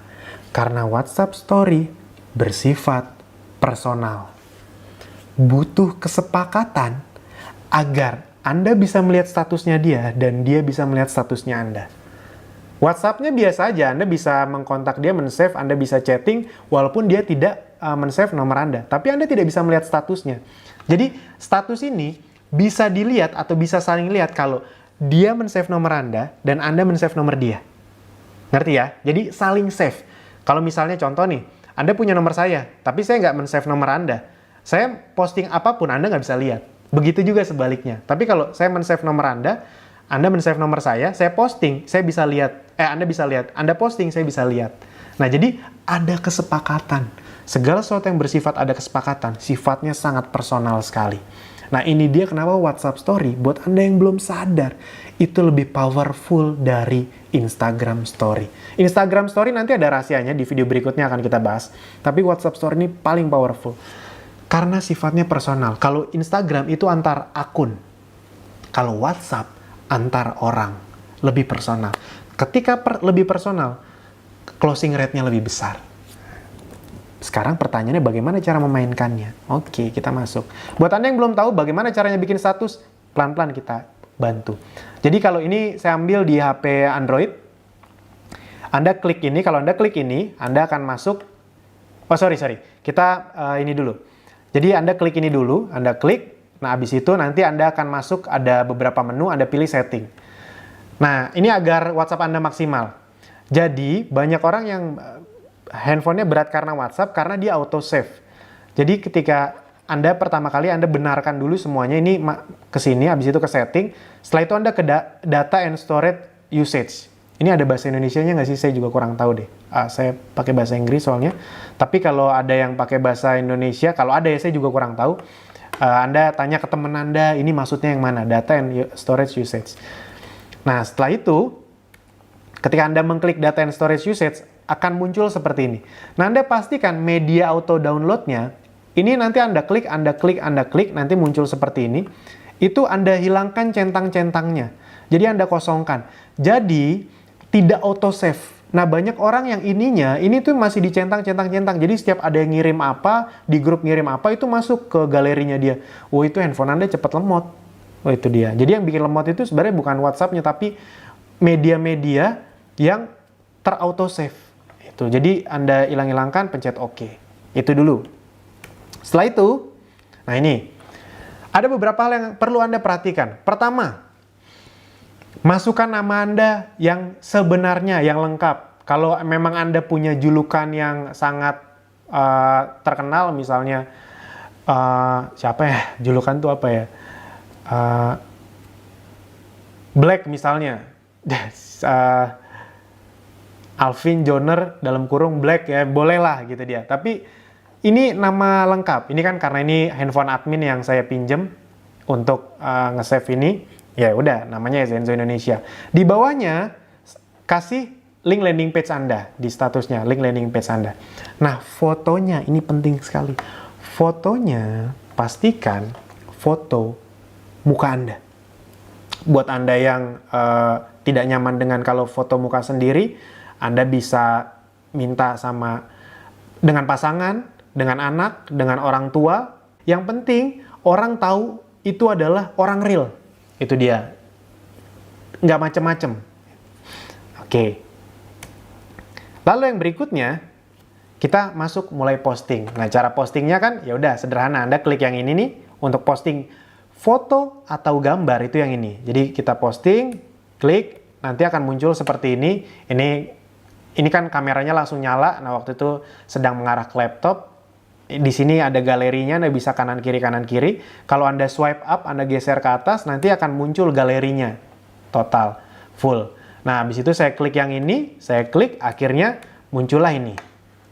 Karena WhatsApp Story bersifat personal. Butuh kesepakatan agar Anda bisa melihat statusnya dia dan dia bisa melihat statusnya Anda. WhatsApp-nya biasa aja, Anda bisa mengkontak dia, men-save, Anda bisa chatting, walaupun dia tidak men-save nomor Anda. Tapi Anda tidak bisa melihat statusnya. Jadi, status ini bisa dilihat atau bisa saling lihat kalau dia men-save nomor Anda dan Anda men-save nomor dia. Ngerti ya? Jadi, saling save. Kalau misalnya contoh nih, Anda punya nomor saya, tapi saya nggak men-save nomor Anda. Saya posting apapun, Anda nggak bisa lihat. Begitu juga sebaliknya. Tapi kalau saya men-save nomor Anda men-save nomor saya posting, saya bisa lihat. Anda bisa lihat. Anda posting, saya bisa lihat. Nah, jadi ada kesepakatan. Segala sesuatu yang bersifat ada kesepakatan, sifatnya sangat personal sekali. Nah, ini dia kenapa WhatsApp Story, buat Anda yang belum sadar, itu lebih powerful dari Instagram Story. Instagram Story nanti ada rahasianya, di video berikutnya akan kita bahas. Tapi WhatsApp Story ini paling powerful. Karena sifatnya personal. Kalau Instagram itu antar akun. Kalau WhatsApp antar orang. Lebih personal. Ketika lebih personal, closing rate-nya lebih besar. Sekarang pertanyaannya bagaimana cara memainkannya? Oke, kita masuk. Buat Anda yang belum tahu bagaimana caranya bikin status, pelan-pelan kita bantu. Jadi kalau ini saya ambil di HP Android, Anda klik ini, kalau Anda klik ini, Anda akan masuk, sorry, kita ini dulu. Jadi Anda klik ini dulu, Anda klik, nah habis itu nanti Anda akan masuk, ada beberapa menu, Anda pilih setting. Nah, ini agar WhatsApp Anda maksimal. Jadi, banyak orang yang handphonenya berat karena WhatsApp, karena dia auto save. Jadi, ketika Anda pertama kali, Anda benarkan dulu semuanya, ini ke sini, habis itu ke setting. Setelah itu Anda ke data and storage usage. Ini ada bahasa Indonesianya nggak sih? Saya juga kurang tahu deh. Saya pakai bahasa Inggris soalnya. Tapi kalau ada yang pakai bahasa Indonesia, kalau ada ya saya juga kurang tahu. Anda tanya ke teman Anda, ini maksudnya yang mana? Data and storage usage. Nah, setelah itu, ketika Anda mengklik data and storage usage, akan muncul seperti ini. Nah, Anda pastikan media auto downloadnya, ini nanti Anda klik, nanti muncul seperti ini. Itu Anda hilangkan centang-centangnya. Jadi Anda kosongkan. Jadi tidak auto save. Nah, banyak orang yang ini tuh masih dicentang-centang-centang. Jadi setiap ada yang ngirim apa, di grup ngirim apa, itu masuk ke galerinya dia. Oh, itu handphone Anda cepat lemot. Oh, itu dia. Jadi yang bikin lemot itu sebenarnya bukan WhatsApp-nya, tapi media-media yang terauto save. Itu. Jadi Anda hilang-hilangkan, pencet OK. Itu dulu. Setelah itu, nah ini, ada beberapa hal yang perlu Anda perhatikan. Pertama, masukkan nama Anda yang sebenarnya, yang lengkap. Kalau memang Anda punya julukan yang sangat terkenal, misalnya, siapa ya? Julukan itu apa ya? Black misalnya. Alvin Joner dalam kurung Black ya, bolehlah gitu dia. Tapi ini nama lengkap. Ini kan karena ini handphone admin yang saya pinjem untuk nge-save ini. Ya udah, namanya Ezenzo Indonesia. Di bawahnya kasih link landing page Anda di statusnya, link landing page Anda. Nah, fotonya ini penting sekali. Fotonya pastikan foto muka Anda. Buat Anda yang tidak nyaman dengan kalau foto muka sendiri, Anda bisa minta dengan pasangan, dengan anak, dengan orang tua. Yang penting orang tahu itu adalah orang real. Itu dia. Nggak macem-macem. Oke. Lalu yang berikutnya, kita masuk mulai posting. Nah, cara postingnya kan ya udah sederhana. Anda klik yang ini nih untuk posting foto atau gambar, itu yang ini. Jadi kita posting, klik, nanti akan muncul seperti ini. Ini kan kameranya langsung nyala. Nah, waktu itu sedang mengarah ke laptop. Di sini ada galerinya, Anda bisa kanan kiri. Kalau Anda swipe up, Anda geser ke atas, nanti akan muncul galerinya total, full. Nah, habis itu saya klik yang ini, saya klik, akhirnya muncullah ini.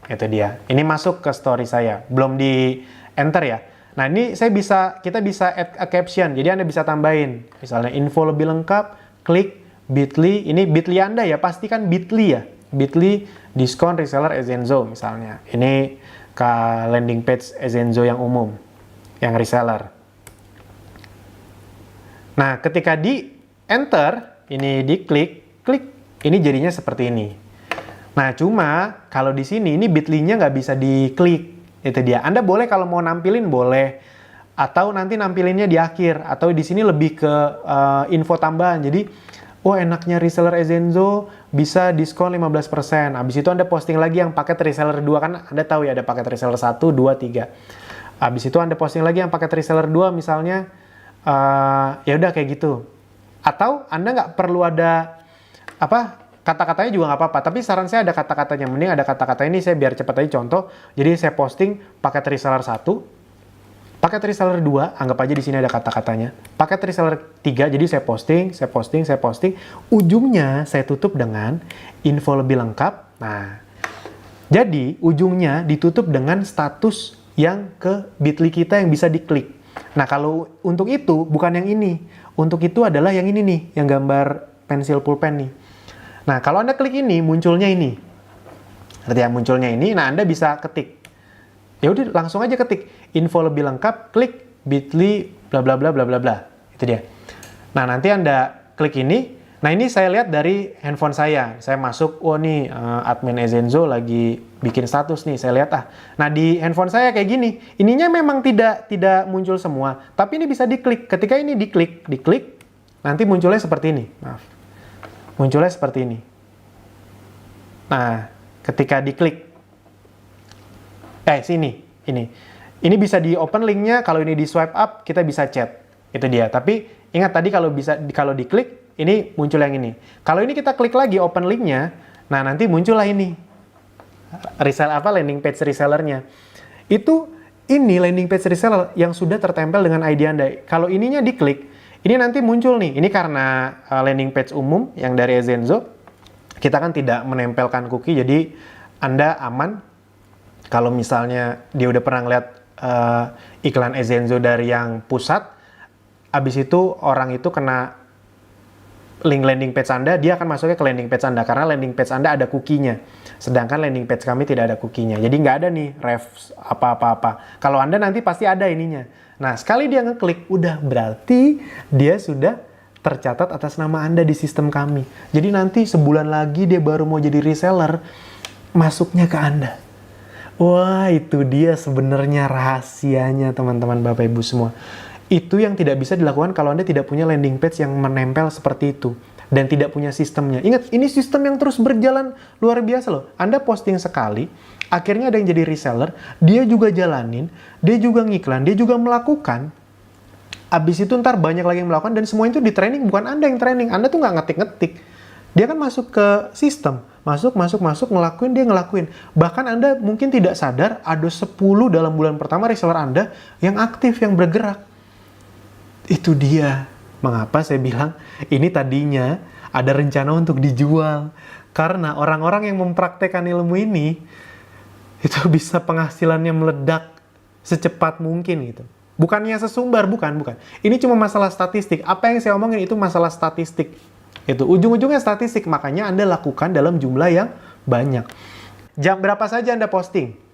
Itu dia. Ini masuk ke story saya, belum di enter ya. Nah, ini kita bisa add a caption, jadi Anda bisa tambahin. Misalnya info lebih lengkap, klik bit.ly, ini bit.ly Anda ya, pastikan bit.ly ya. bit.ly diskon reseller Ezenzo misalnya. Ini ke landing page Ezenzo yang umum, yang reseller. Nah, ketika di enter, ini diklik, ini jadinya seperti ini. Nah, cuma kalau di sini ini bit.ly-nya nggak bisa diklik. Itu dia. Anda boleh kalau mau nampilin boleh, atau nanti nampilinnya di akhir, atau di sini lebih ke info tambahan. Jadi, enaknya reseller Ezenzo bisa diskon 15%. Habis itu Anda posting lagi yang paket reseller 2, kan Anda tahu ya ada paket reseller 1, 2, 3. Habis itu Anda posting lagi yang paket reseller 2 misalnya, ya udah kayak gitu. Atau Anda nggak perlu ada kata-katanya juga nggak apa-apa, tapi saran saya ada kata-katanya. Mending ada kata-kata ini, saya biar cepat aja contoh. Jadi saya posting paket reseller 1, paket reseller 2, anggap aja di sini ada kata-katanya. Paket reseller 3, jadi saya posting. Ujungnya saya tutup dengan info lebih lengkap. Nah, jadi ujungnya ditutup dengan status yang ke bit.ly kita yang bisa diklik. Nah, kalau untuk itu bukan yang ini. Untuk itu adalah yang ini nih, yang gambar pensil pulpen nih. Nah, kalau Anda klik ini, munculnya ini. Artinya munculnya ini, nah Anda bisa ketik. Ya udah langsung aja ketik info lebih lengkap, klik bit.ly bla bla bla bla bla bla. Itu dia. Nah, nanti Anda klik ini. Nah, ini saya lihat dari handphone saya. Saya masuk, nih admin Ezenzo lagi bikin status nih. Saya lihat Nah, di handphone saya kayak gini. Ininya memang tidak muncul semua, tapi ini bisa diklik. Ketika ini diklik, nanti munculnya seperti ini. Maaf. Munculnya seperti ini. Nah, ketika diklik sini, ini. Ini bisa di open linknya, kalau ini di swipe up, kita bisa chat. Itu dia. Tapi ingat tadi kalau diklik, ini muncul yang ini. Kalau ini kita klik lagi open linknya, nah nanti muncullah ini. Landing page resellernya. Ini landing page reseller yang sudah tertempel dengan ID Anda. Kalau ininya diklik, ini nanti muncul nih. Ini karena landing page umum yang dari Ezenzo. Kita kan tidak menempelkan cookie, jadi Anda aman. Kalau misalnya dia udah pernah ngeliat iklan Ezenzo dari yang pusat, abis itu orang itu kena link landing page Anda, dia akan masuknya ke landing page Anda, karena landing page Anda ada cookie-nya. Sedangkan landing page kami tidak ada cookie-nya. Jadi nggak ada nih ref apa-apa-apa. Kalau Anda nanti pasti ada ininya. Nah, sekali dia ngeklik, udah berarti dia sudah tercatat atas nama Anda di sistem kami. Jadi nanti sebulan lagi dia baru mau jadi reseller, masuknya ke Anda. Wah, itu dia sebenarnya rahasianya teman-teman Bapak Ibu semua. Itu yang tidak bisa dilakukan kalau Anda tidak punya landing page yang menempel seperti itu. Dan tidak punya sistemnya. Ingat, ini sistem yang terus berjalan luar biasa loh. Anda posting sekali, akhirnya ada yang jadi reseller, dia juga jalanin, dia juga ngiklan, dia juga melakukan. Abis itu ntar banyak lagi yang melakukan dan semua itu di training, bukan Anda yang training. Anda tuh nggak ngetik-ngetik. Dia kan masuk ke sistem. Masuk, ngelakuin, dia ngelakuin. Bahkan Anda mungkin tidak sadar ada 10 dalam bulan pertama reseller Anda yang aktif, yang bergerak. Itu dia. Mengapa saya bilang ini tadinya ada rencana untuk dijual. Karena orang-orang yang mempraktekkan ilmu ini, itu bisa penghasilannya meledak secepat mungkin gitu. Bukannya sesumbar, bukan. Ini cuma masalah statistik. Apa yang saya omongin itu masalah statistik. Itu ujung-ujungnya statistik, makanya Anda lakukan dalam jumlah yang banyak. Jam berapa saja Anda posting?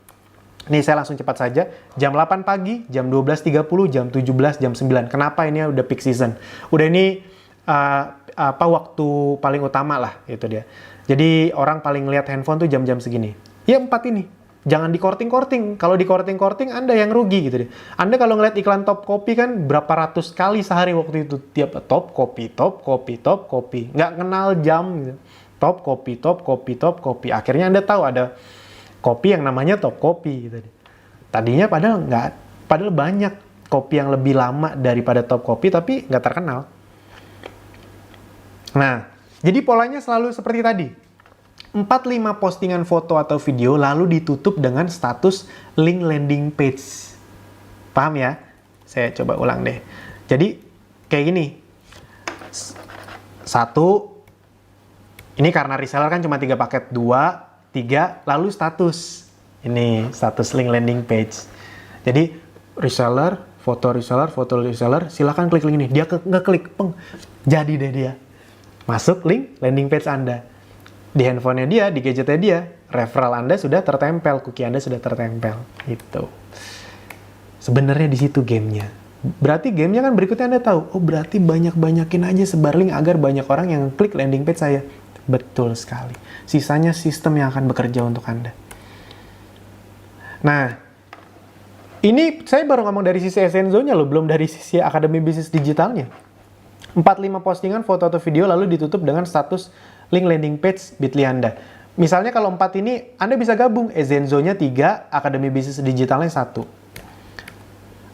Nih saya langsung cepat saja. Jam 8 pagi, jam 12.30, jam 17, jam 9. Kenapa ini udah peak season? Udah ini waktu paling utama lah itu dia. Jadi orang paling lihat handphone tuh jam-jam segini. Ya 4 ini. Jangan di korting-korting. Kalau di korting-korting Anda yang rugi gitu deh. Anda kalau ngeliat iklan top kopi kan berapa ratus kali sehari waktu itu. Tiap top kopi. Nggak kenal jam gitu. Top kopi. Akhirnya Anda tahu ada kopi yang namanya top kopi gitu deh. Tadinya padahal banyak kopi yang lebih lama daripada top kopi tapi nggak terkenal. Nah, jadi polanya selalu seperti tadi. 4-5 postingan foto atau video lalu ditutup dengan status link landing page. Paham ya? Saya coba ulang deh. Jadi kayak gini. 1, ini karena reseller kan cuma 3 paket, 2, 3, lalu status. Ini status link landing page. Jadi reseller, foto reseller, silakan klik link ini. Dia ngeklik, jadi deh dia. Masuk link landing page Anda. Di handphonenya dia, di gadgetnya dia, referral Anda sudah tertempel, cookie Anda sudah tertempel. Itu. Sebenarnya di situ gamenya. Berarti gamenya kan berikutnya Anda tahu, oh berarti banyakin aja sebar link agar banyak orang yang klik landing page saya. Betul sekali. Sisanya sistem yang akan bekerja untuk Anda. Nah, ini saya baru ngomong dari sisi Essenzo-nya loh, belum dari sisi Akademi Bisnis Digitalnya. 4-5 postingan foto atau video lalu ditutup dengan status link landing page Bitly Anda. Misalnya kalau 4 ini, Anda bisa gabung. Essenzo-nya 3, Akademi Bisnis Digitalnya 1.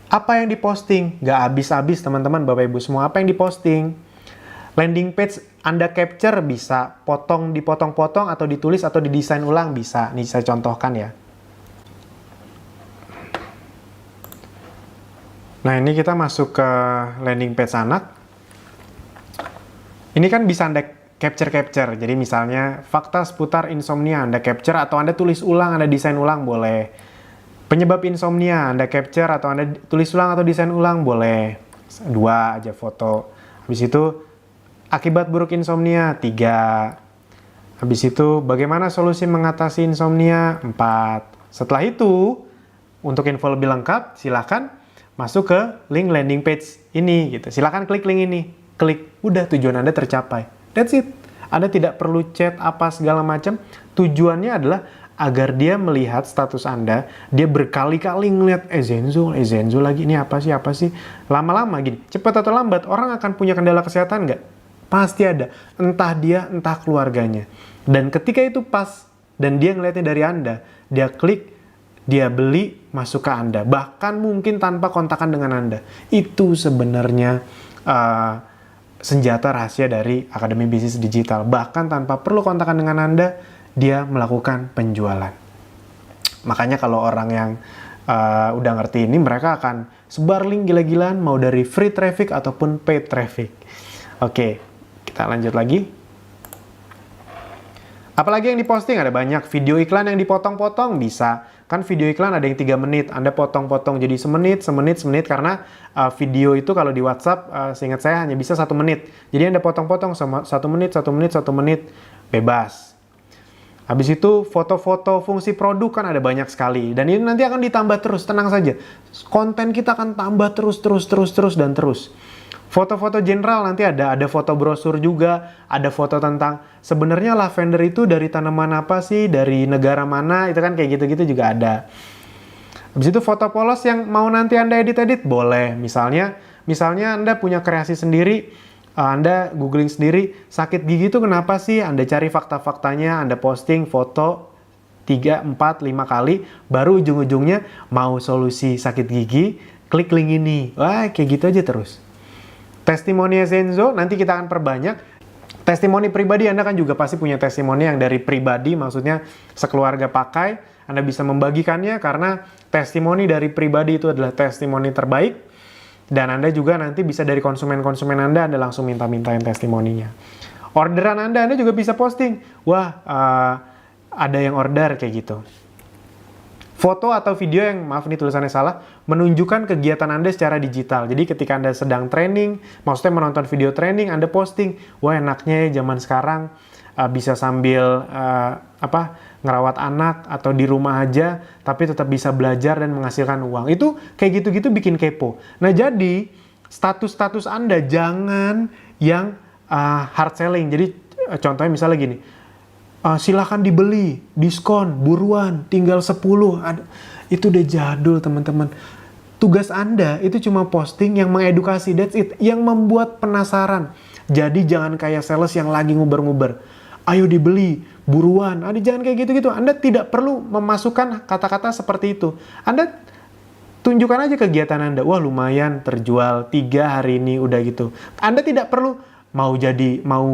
Apa yang diposting? Nggak habis-habis teman-teman, Bapak Ibu semua. Apa yang diposting? Landing page Anda capture bisa dipotong-potong atau ditulis atau didesain ulang bisa. Nih saya contohkan ya. Nah ini kita masuk ke landing page anak. Ini kan bisa Anda capture. Jadi misalnya fakta seputar insomnia Anda capture atau Anda tulis ulang, Anda desain ulang boleh. Penyebab insomnia Anda capture atau Anda tulis ulang atau desain ulang boleh. 2 aja foto. Habis itu akibat buruk insomnia 3. Habis itu bagaimana solusi mengatasi insomnia 4. Setelah itu untuk info lebih lengkap silakan masuk ke link landing page ini gitu. Silakan klik link ini. Klik, udah tujuan Anda tercapai. That's it. Anda tidak perlu chat apa segala macam. Tujuannya adalah agar dia melihat status Anda, dia berkali-kali ngeliat Essenzo lagi, ini apa sih? Lama-lama gini, cepat atau lambat, orang akan punya kendala kesehatan nggak? Pasti ada. Entah dia, entah keluarganya. Dan ketika itu pas, dan dia ngeliatnya dari Anda, dia klik, dia beli, masuk ke Anda. Bahkan mungkin tanpa kontakan dengan Anda. Itu sebenarnya senjata rahasia dari Akademi Bisnis Digital. Bahkan tanpa perlu kontakan dengan Anda, dia melakukan penjualan. Makanya kalau orang yang udah ngerti ini, mereka akan sebar link gila-gilaan, mau dari free traffic ataupun paid traffic. Oke, kita lanjut lagi. Apalagi yang diposting, ada banyak. Video iklan yang dipotong-potong bisa. Kan video iklan ada yang 3 menit, Anda potong-potong jadi semenit, karena video itu kalau di WhatsApp, seingat saya hanya bisa 1 menit. Jadi Anda potong-potong 1 menit, bebas. Habis itu foto-foto fungsi produk kan ada banyak sekali. Dan ini nanti akan ditambah terus, tenang saja. Konten kita akan tambah terus dan terus. Foto-foto general nanti ada foto brosur juga, ada foto tentang sebenarnya lavender itu dari tanaman apa sih, dari negara mana, itu kan kayak gitu-gitu juga ada. Habis itu foto polos yang mau nanti Anda edit-edit, boleh. Misalnya Anda punya kreasi sendiri, Anda googling sendiri, sakit gigi itu kenapa sih? Anda cari fakta-faktanya, Anda posting foto 3, 4, 5 kali, baru ujung-ujungnya mau solusi sakit gigi, klik link ini. Wah, kayak gitu aja terus. Testimoni Zenzo, nanti kita akan perbanyak. Testimoni pribadi, Anda kan juga pasti punya testimoni yang dari pribadi, maksudnya sekeluarga pakai. Anda bisa membagikannya karena testimoni dari pribadi itu adalah testimoni terbaik. Dan Anda juga nanti bisa dari konsumen-konsumen Anda langsung minta-mintain testimoninya. Orderan Anda juga bisa posting. Wah, ada yang order kayak gitu. Foto atau video yang, maaf nih tulisannya salah, menunjukkan kegiatan Anda secara digital. Jadi ketika Anda sedang training, maksudnya menonton video training, Anda posting, wah enaknya ya zaman sekarang bisa sambil ngerawat anak atau di rumah aja, tapi tetap bisa belajar dan menghasilkan uang. Itu kayak gitu-gitu bikin kepo. Nah jadi status-status Anda jangan yang hard selling. Jadi contohnya misalnya gini, silahkan dibeli, diskon, buruan, tinggal 10. Itu udah jadul teman-teman. Tugas Anda itu cuma posting yang mengedukasi, that's it. Yang membuat penasaran. Jadi jangan kayak sales yang lagi nguber-nguber. Ayo dibeli, buruan. Jangan kayak gitu-gitu. Anda tidak perlu memasukkan kata-kata seperti itu. Anda tunjukkan aja kegiatan Anda. Wah lumayan terjual 3 hari ini udah gitu. Anda tidak perlu mau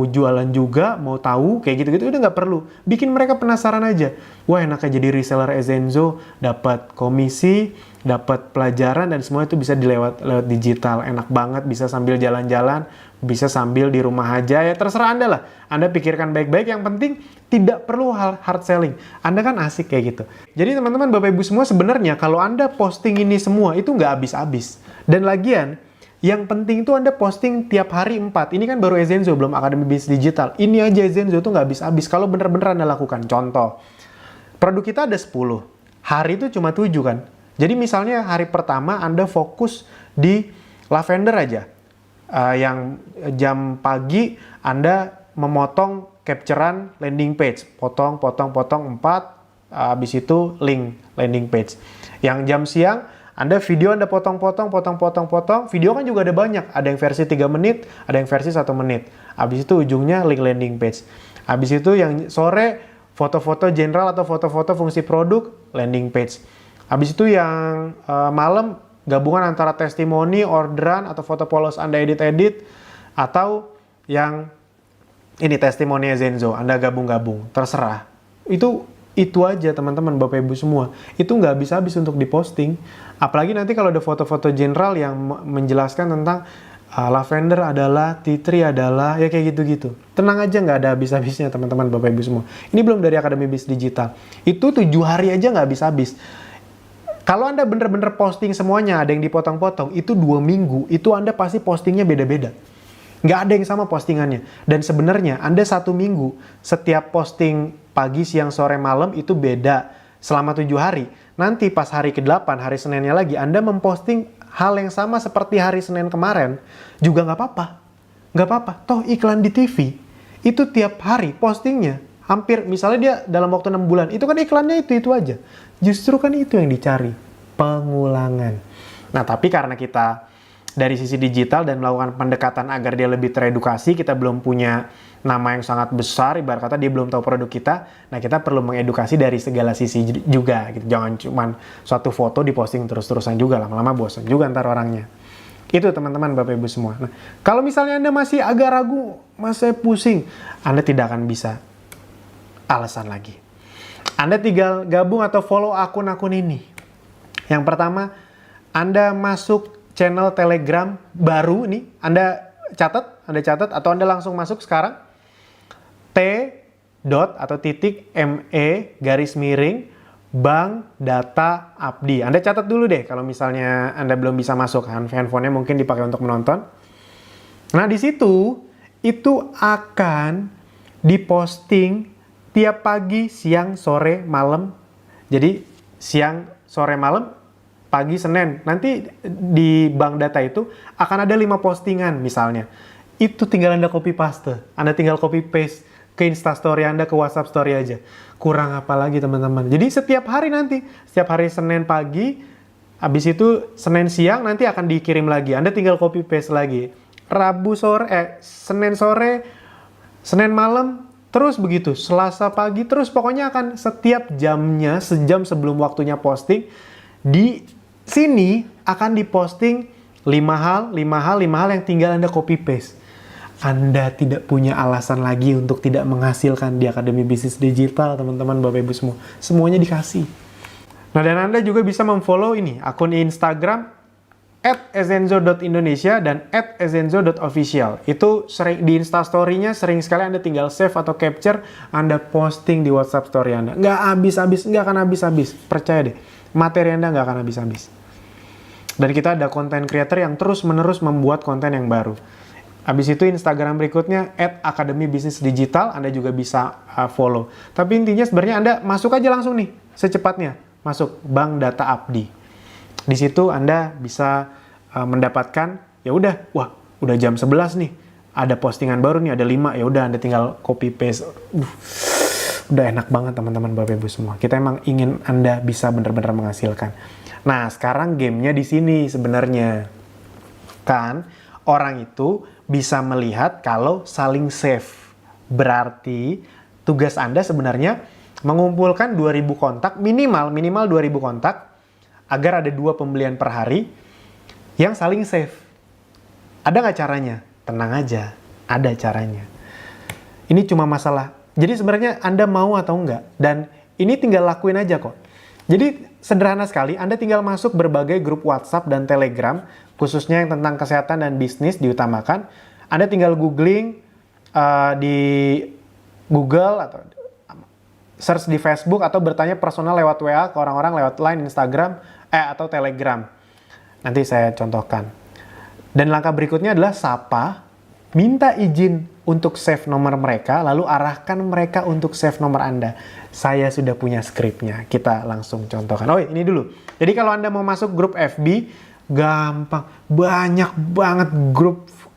jualan juga, mau tahu, kayak gitu-gitu, udah nggak perlu. Bikin mereka penasaran aja. Wah enaknya jadi reseller Zenzo, dapat komisi, dapat pelajaran, dan semua itu bisa lewat digital. Enak banget, bisa sambil jalan-jalan, bisa sambil di rumah aja, ya terserah Anda lah. Anda pikirkan baik-baik, yang penting tidak perlu hard selling. Anda kan asik kayak gitu. Jadi teman-teman, Bapak Ibu semua, sebenarnya kalau Anda posting ini semua, itu nggak habis-habis. Dan lagian, yang penting itu Anda posting tiap hari 4. Ini kan baru Zenzo, belum Akademi Bisnis Digital. Ini aja Zenzo itu nggak habis-habis kalau bener-bener Anda lakukan. Contoh, produk kita ada 10. Hari itu cuma 7 kan. Jadi misalnya hari pertama Anda fokus di lavender aja. Yang jam pagi Anda memotong capturean landing page. Potong 4. Habis itu link landing page. Yang jam siang Anda video Anda potong. Video kan juga ada banyak. Ada yang versi 3 menit, ada yang versi 1 menit. Habis itu ujungnya link landing page. Habis itu yang sore foto-foto general atau foto-foto fungsi produk, landing page. Habis itu yang malam gabungan antara testimoni, orderan, atau foto polos Anda edit-edit, atau yang ini testimoni Zenzo, Anda gabung-gabung. Terserah. Itu aja teman-teman, Bapak Ibu semua. Itu nggak habis-habis untuk diposting. Apalagi nanti kalau ada foto-foto general yang menjelaskan tentang lavender adalah, tea tree adalah, ya kayak gitu-gitu. Tenang aja, nggak ada habis-habisnya teman-teman, Bapak Ibu semua. Ini belum dari Akademi Bisnis Digital. Itu 7 hari aja nggak habis-habis. Kalau Anda bener-bener posting semuanya, ada yang dipotong-potong, itu 2 minggu, itu Anda pasti postingnya beda-beda. Nggak ada yang sama postingannya. Dan sebenarnya Anda 1 minggu, setiap posting pagi, siang, sore, malam itu beda selama 7 hari. Nanti pas hari ke-8, hari Seninnya lagi, Anda memposting hal yang sama seperti hari Senin kemarin, juga nggak apa-apa. Nggak apa-apa. Toh iklan di TV, itu tiap hari postingnya. Hampir, misalnya dia dalam waktu 6 bulan, itu kan iklannya itu aja. Justru kan itu yang dicari, pengulangan. Nah, tapi karena kita dari sisi digital dan melakukan pendekatan agar dia lebih teredukasi, kita belum punya nama yang sangat besar, ibarat kata dia belum tahu produk kita, nah kita perlu mengedukasi dari segala sisi juga, gitu. Jangan cuma suatu foto diposting terus-terusan juga, lama-lama bosan juga ntar orangnya. Itu teman-teman, Bapak Ibu semua. Nah, kalau misalnya Anda masih agak ragu, masih pusing, Anda tidak akan bisa. Alasan lagi. Anda tinggal gabung atau follow akun-akun ini. Yang pertama, Anda masuk channel Telegram baru nih, Anda catat atau Anda langsung masuk sekarang. t.me Bank Data Abdi. Anda catat dulu deh kalau misalnya Anda belum bisa masuk, handphonenya mungkin dipakai untuk menonton. Nah, di situ itu akan diposting tiap pagi, siang, sore, malam. Jadi siang, sore, malam, pagi, Senin. Nanti di bank data itu akan ada 5 postingan misalnya. Itu tinggal Anda copy paste. Anda tinggal copy paste ke Instastory Anda, ke WhatsApp Story aja. Kurang apa lagi teman-teman. Jadi setiap hari nanti, setiap hari Senin pagi, habis itu Senin siang nanti akan dikirim lagi. Anda tinggal copy paste lagi. Senin sore, Senin malam, terus begitu. Selasa pagi, terus pokoknya akan setiap jamnya, sejam sebelum waktunya posting, di sini akan diposting 5 hal yang tinggal Anda copy paste. Anda tidak punya alasan lagi untuk tidak menghasilkan di Akademi Bisnis Digital, teman-teman, Bapak Ibu semua. Semuanya dikasih. Nah, dan Anda juga bisa memfollow ini, akun Instagram @ezenzo.indonesia dan @ezenzo.official. Itu sering di Instastory-nya sering sekali Anda tinggal save atau capture, Anda posting di WhatsApp Story Anda. Nggak akan habis-habis. Percaya deh, materi Anda nggak akan habis-habis. Dan kita ada content creator yang terus-menerus membuat konten yang baru. Habis itu Instagram berikutnya @Akademi Bisnis Digital, Anda juga bisa follow. Tapi intinya sebenarnya Anda masuk aja langsung nih, secepatnya. Masuk Bank Data Abdi. Di situ Anda bisa mendapatkan, ya udah, wah, udah jam 11 nih. Ada postingan baru nih, ada 5, ya udah Anda tinggal copy paste. Udah enak banget teman-teman Bapak Ibu semua. Kita emang ingin Anda bisa benar-benar menghasilkan. Nah, sekarang gamenya di sini sebenarnya. Kan orang itu bisa melihat kalau saling save. Berarti tugas Anda sebenarnya mengumpulkan 2.000 kontak, minimal 2.000 kontak, agar ada 2 pembelian per hari yang saling save. Ada nggak caranya? Tenang aja, ada caranya. Ini cuma masalah. Jadi sebenarnya Anda mau atau enggak. Dan ini tinggal lakuin aja kok. Jadi sederhana sekali, Anda tinggal masuk berbagai grup WhatsApp dan Telegram, khususnya yang tentang kesehatan dan bisnis diutamakan. Anda tinggal googling di Google atau search di Facebook atau bertanya personal lewat WA ke orang-orang lewat Line, Instagram, atau Telegram. Nanti saya contohkan. Dan langkah berikutnya adalah sapa, minta izin untuk save nomor mereka, lalu arahkan mereka untuk save nomor Anda. Saya sudah punya skripnya. Kita langsung contohkan. Oh, ini dulu. Jadi kalau Anda mau masuk grup FB, gampang. Banyak banget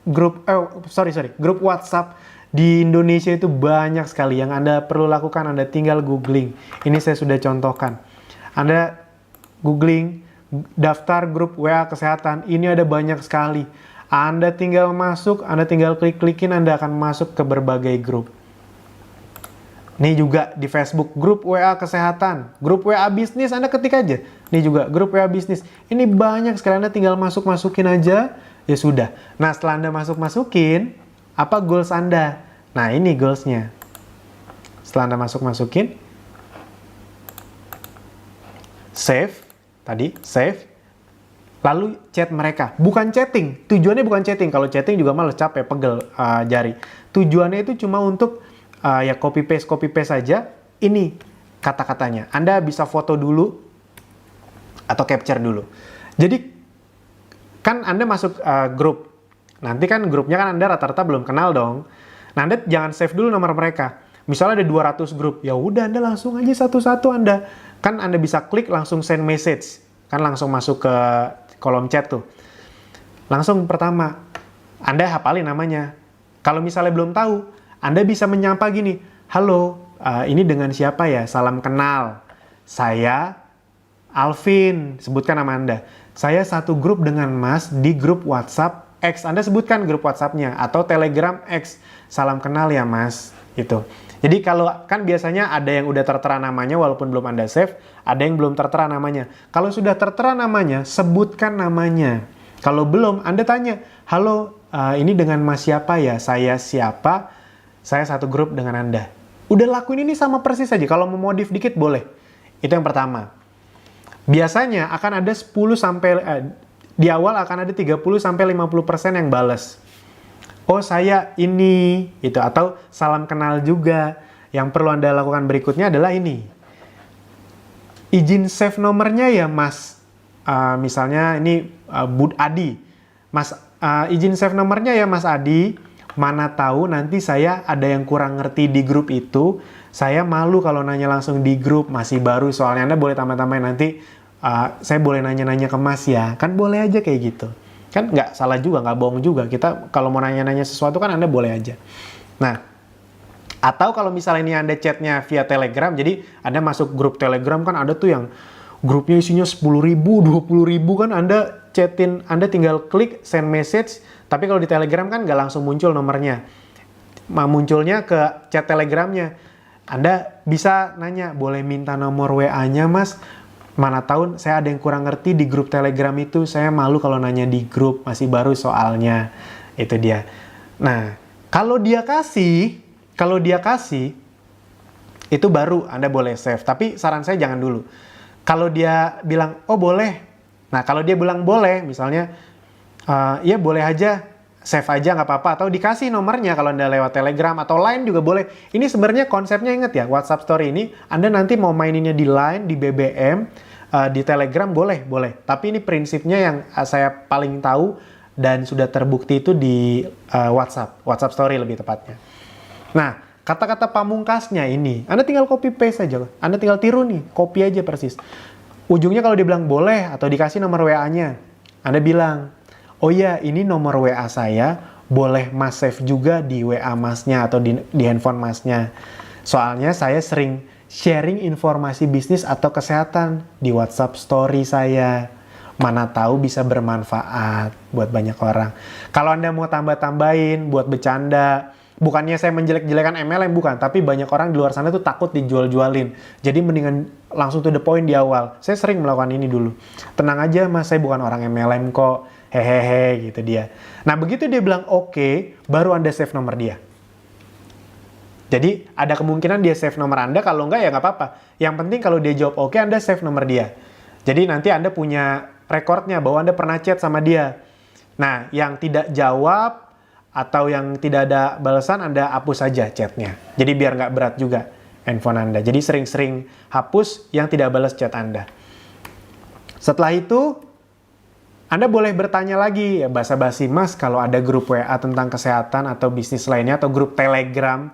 grup WhatsApp di Indonesia itu banyak sekali. Yang Anda perlu lakukan, Anda tinggal googling. Ini saya sudah contohkan. Anda googling daftar grup WA kesehatan. Ini ada banyak sekali. Anda tinggal masuk, Anda tinggal klik-klikin, Anda akan masuk ke berbagai grup. Nih juga di Facebook, grup WA kesehatan, grup WA bisnis, Anda ketik aja. Nih juga grup WA bisnis. Ini banyak sekali, Anda tinggal masukin aja, ya sudah. Nah, setelah Anda masukin, apa goals Anda? Nah, ini goalsnya. Setelah Anda masukin, save, lalu chat mereka. Bukan chatting, tujuannya bukan chatting. Kalau chatting juga malah capek, pegel jari. Tujuannya itu cuma untuk ya copy paste saja. Ini kata-katanya. Anda bisa foto dulu atau capture dulu. Jadi kan Anda masuk grup. Nanti kan grupnya kan Anda rata-rata belum kenal dong. Nah, Anda jangan save dulu nomor mereka. Misalnya ada 200 grup, ya udah Anda langsung aja satu-satu Anda. Kan Anda bisa klik langsung send message. Kan langsung masuk ke kolom chat tuh. Langsung pertama, Anda hafalin namanya. Kalau misalnya belum tahu, Anda bisa menyapa gini, halo, ini dengan siapa ya? Salam kenal. Saya Alvin, sebutkan nama Anda. Saya satu grup dengan Mas di grup WhatsApp X. Anda sebutkan grup WhatsApp-nya atau Telegram X. Salam kenal ya Mas, gitu. Jadi kalau kan biasanya ada yang udah tertera namanya walaupun belum Anda save, ada yang belum tertera namanya. Kalau sudah tertera namanya, sebutkan namanya. Kalau belum, Anda tanya, halo, ini dengan Mas siapa ya? Saya siapa? Saya satu grup dengan Anda. Udah lakuin ini sama persis aja. Kalau mau modif dikit boleh. Itu yang pertama. Biasanya akan ada 10 di awal akan ada 30-50% yang bales. Oh saya ini, itu atau salam kenal juga. Yang perlu Anda lakukan berikutnya adalah ini. Izin save nomornya ya Mas. Misalnya ini Bud Adi. Mas, izin save nomornya ya Mas Adi. Mana tahu nanti saya ada yang kurang ngerti di grup itu, saya malu kalau nanya langsung di grup, masih baru soalnya. Anda boleh tambah-tambahin nanti, saya boleh nanya-nanya ke Mas ya, kan boleh aja kayak gitu. Kan nggak salah juga, nggak bohong juga. Kita kalau mau nanya-nanya sesuatu kan Anda boleh aja. Nah, atau kalau misalnya ini Anda chatnya via Telegram, jadi Anda masuk grup Telegram kan ada tuh yang grupnya isinya 10.000, 20.000 kan Anda chatin, Anda tinggal klik send message, tapi kalau di Telegram kan nggak langsung muncul nomornya. Munculnya ke chat Telegramnya. Anda bisa nanya, boleh minta nomor WA-nya Mas? Mana tahu saya ada yang kurang ngerti di grup Telegram itu, saya malu kalau nanya di grup, masih baru soalnya. Itu dia. Nah, kalau dia kasih, itu baru Anda boleh save. Tapi saran saya jangan dulu. Kalau dia bilang, oh boleh. Nah, kalau dia bilang boleh, misalnya, ya boleh aja, save aja nggak apa-apa. Atau dikasih nomornya kalau Anda lewat Telegram atau Line juga boleh. Ini sebenarnya konsepnya ingat ya, WhatsApp Story ini Anda nanti mau maininnya di Line, di BBM, di Telegram boleh. Tapi ini prinsipnya yang saya paling tahu dan sudah terbukti itu di WhatsApp Story lebih tepatnya. Nah, kata-kata pamungkasnya ini, Anda tinggal copy paste aja. Anda tinggal tiru nih, copy aja persis. Ujungnya kalau dia bilang boleh atau dikasih nomor WA-nya, Anda bilang, oh iya ini nomor WA saya, boleh Mas save juga di WA Masnya atau di handphone Masnya. Soalnya saya sering sharing informasi bisnis atau kesehatan di WhatsApp Story saya. Mana tahu bisa bermanfaat buat banyak orang. Kalau Anda mau tambah-tambahin buat bercanda, bukannya saya menjelek-jelekan MLM, bukan. Tapi banyak orang di luar sana tuh takut dijual-jualin. Jadi mendingan langsung to the point di awal. Saya sering melakukan ini dulu. Tenang aja Mas, saya bukan orang MLM kok. Hehehe gitu dia. Nah begitu dia bilang oke, baru Anda save nomor dia. Jadi ada kemungkinan dia save nomor Anda, kalau enggak ya nggak apa-apa. Yang penting kalau dia jawab oke, Anda save nomor dia. Jadi nanti Anda punya rekornya bahwa Anda pernah chat sama dia. Nah yang tidak jawab, atau yang tidak ada balasan, Anda hapus saja chatnya. Jadi biar nggak berat juga handphone Anda. Jadi sering-sering hapus yang tidak balas chat Anda. Setelah itu, Anda boleh bertanya lagi, ya basa-basi, Mas, kalau ada grup WA tentang kesehatan atau bisnis lainnya, atau grup Telegram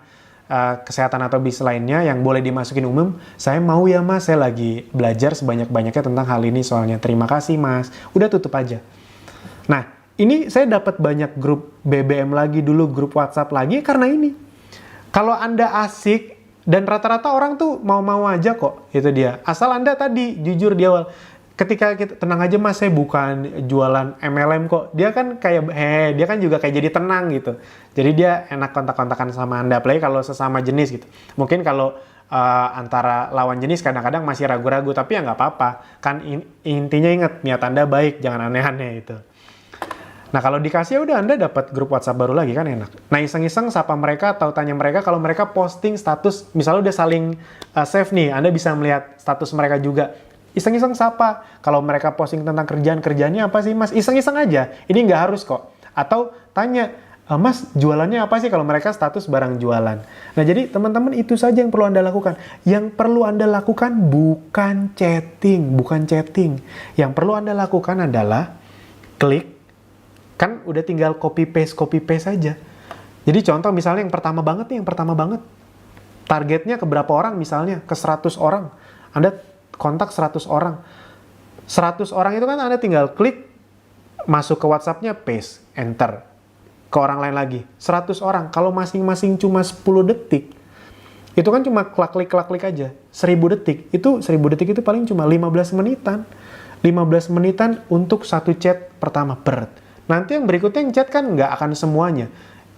kesehatan atau bisnis lainnya yang boleh dimasukin umum, saya mau ya Mas, saya lagi belajar sebanyak-banyaknya tentang hal ini soalnya. Terima kasih Mas. Udah tutup aja. Nah, ini saya dapat banyak grup BBM lagi dulu, grup WhatsApp lagi karena ini. Kalau Anda asik, dan rata-rata orang tuh mau-mau aja kok, itu dia. Asal Anda tadi jujur di awal. Ketika kita, tenang aja Mas, saya bukan jualan MLM kok. Dia kan kayak, dia kan juga kayak jadi tenang gitu. Jadi dia enak kontak-kontakan sama Anda, apalagi kalau sesama jenis gitu. Mungkin kalau antara lawan jenis kadang-kadang masih ragu-ragu, tapi ya nggak apa-apa. Kan intinya ingat, niat Anda baik, jangan aneh-aneh itu. Nah kalau dikasih ya udah Anda dapat grup WhatsApp baru lagi kan enak. Nah iseng-iseng sapa mereka atau tanya mereka kalau mereka posting status, misalnya udah saling save nih, Anda bisa melihat status mereka juga. Iseng-iseng sapa, kalau mereka posting tentang kerjaannya apa sih Mas? Iseng-iseng aja, ini nggak harus kok. Atau tanya, Mas jualannya apa sih kalau mereka status barang jualan. Nah jadi teman-teman itu saja yang perlu Anda lakukan. Yang perlu Anda lakukan bukan chatting. Yang perlu Anda lakukan adalah klik. Kan udah tinggal copy paste aja. Jadi contoh misalnya yang pertama banget. Targetnya ke berapa orang misalnya? Ke 100 orang. Anda kontak 100 orang. 100 orang itu kan Anda tinggal klik, masuk ke WhatsApp-nya, paste, enter. Ke orang lain lagi. 100 orang. Kalau masing-masing cuma 10 detik, itu kan cuma klik aja. 1000 detik. 1000 detik itu paling cuma 15 menitan. 15 menitan untuk satu chat pertama. Nanti yang berikutnya yang chat kan nggak akan semuanya.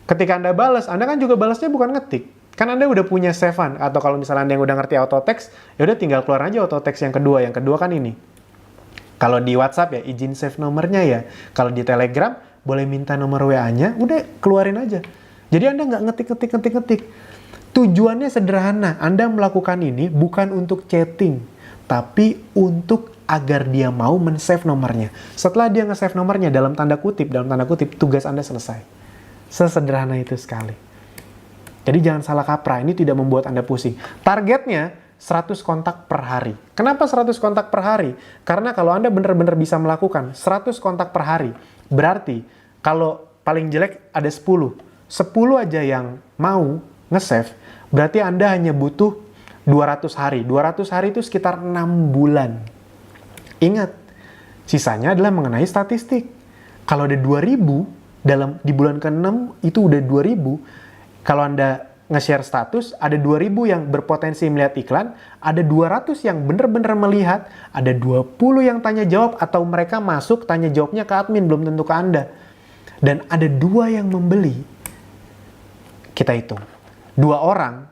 Ketika Anda balas, Anda kan juga balasnya bukan ngetik. Kan Anda udah punya save-an. Atau kalau misalnya Anda yang udah ngerti auto text, ya udah tinggal keluar aja auto text yang kedua. Yang kedua kan ini. Kalau di WhatsApp ya izin save nomornya ya. Kalau di Telegram boleh minta nomor WA-nya, udah keluarin aja. Jadi Anda nggak ngetik. Tujuannya sederhana. Anda melakukan ini bukan untuk chatting, tapi untuk agar dia mau men-save nomornya. Setelah dia nge-save nomornya, dalam tanda kutip, tugas Anda selesai. Sesederhana itu sekali. Jadi jangan salah kaprah, ini tidak membuat Anda pusing. Targetnya 100 kontak per hari. Kenapa 100 kontak per hari? Karena kalau Anda benar-benar bisa melakukan 100 kontak per hari, berarti kalau paling jelek ada 10. 10 aja yang mau nge-save, berarti Anda hanya butuh 200 hari. 200 hari itu sekitar 6 bulan. Ingat, sisanya adalah mengenai statistik. Kalau ada 2000, di bulan ke-6 itu udah 2000, kalau Anda nge-share status, ada 2000 yang berpotensi melihat iklan, ada 200 yang benar-benar melihat, ada 20 yang tanya jawab, atau mereka masuk tanya jawabnya ke admin, belum tentu ke Anda. Dan ada 2 yang membeli. Kita hitung. 2 orang,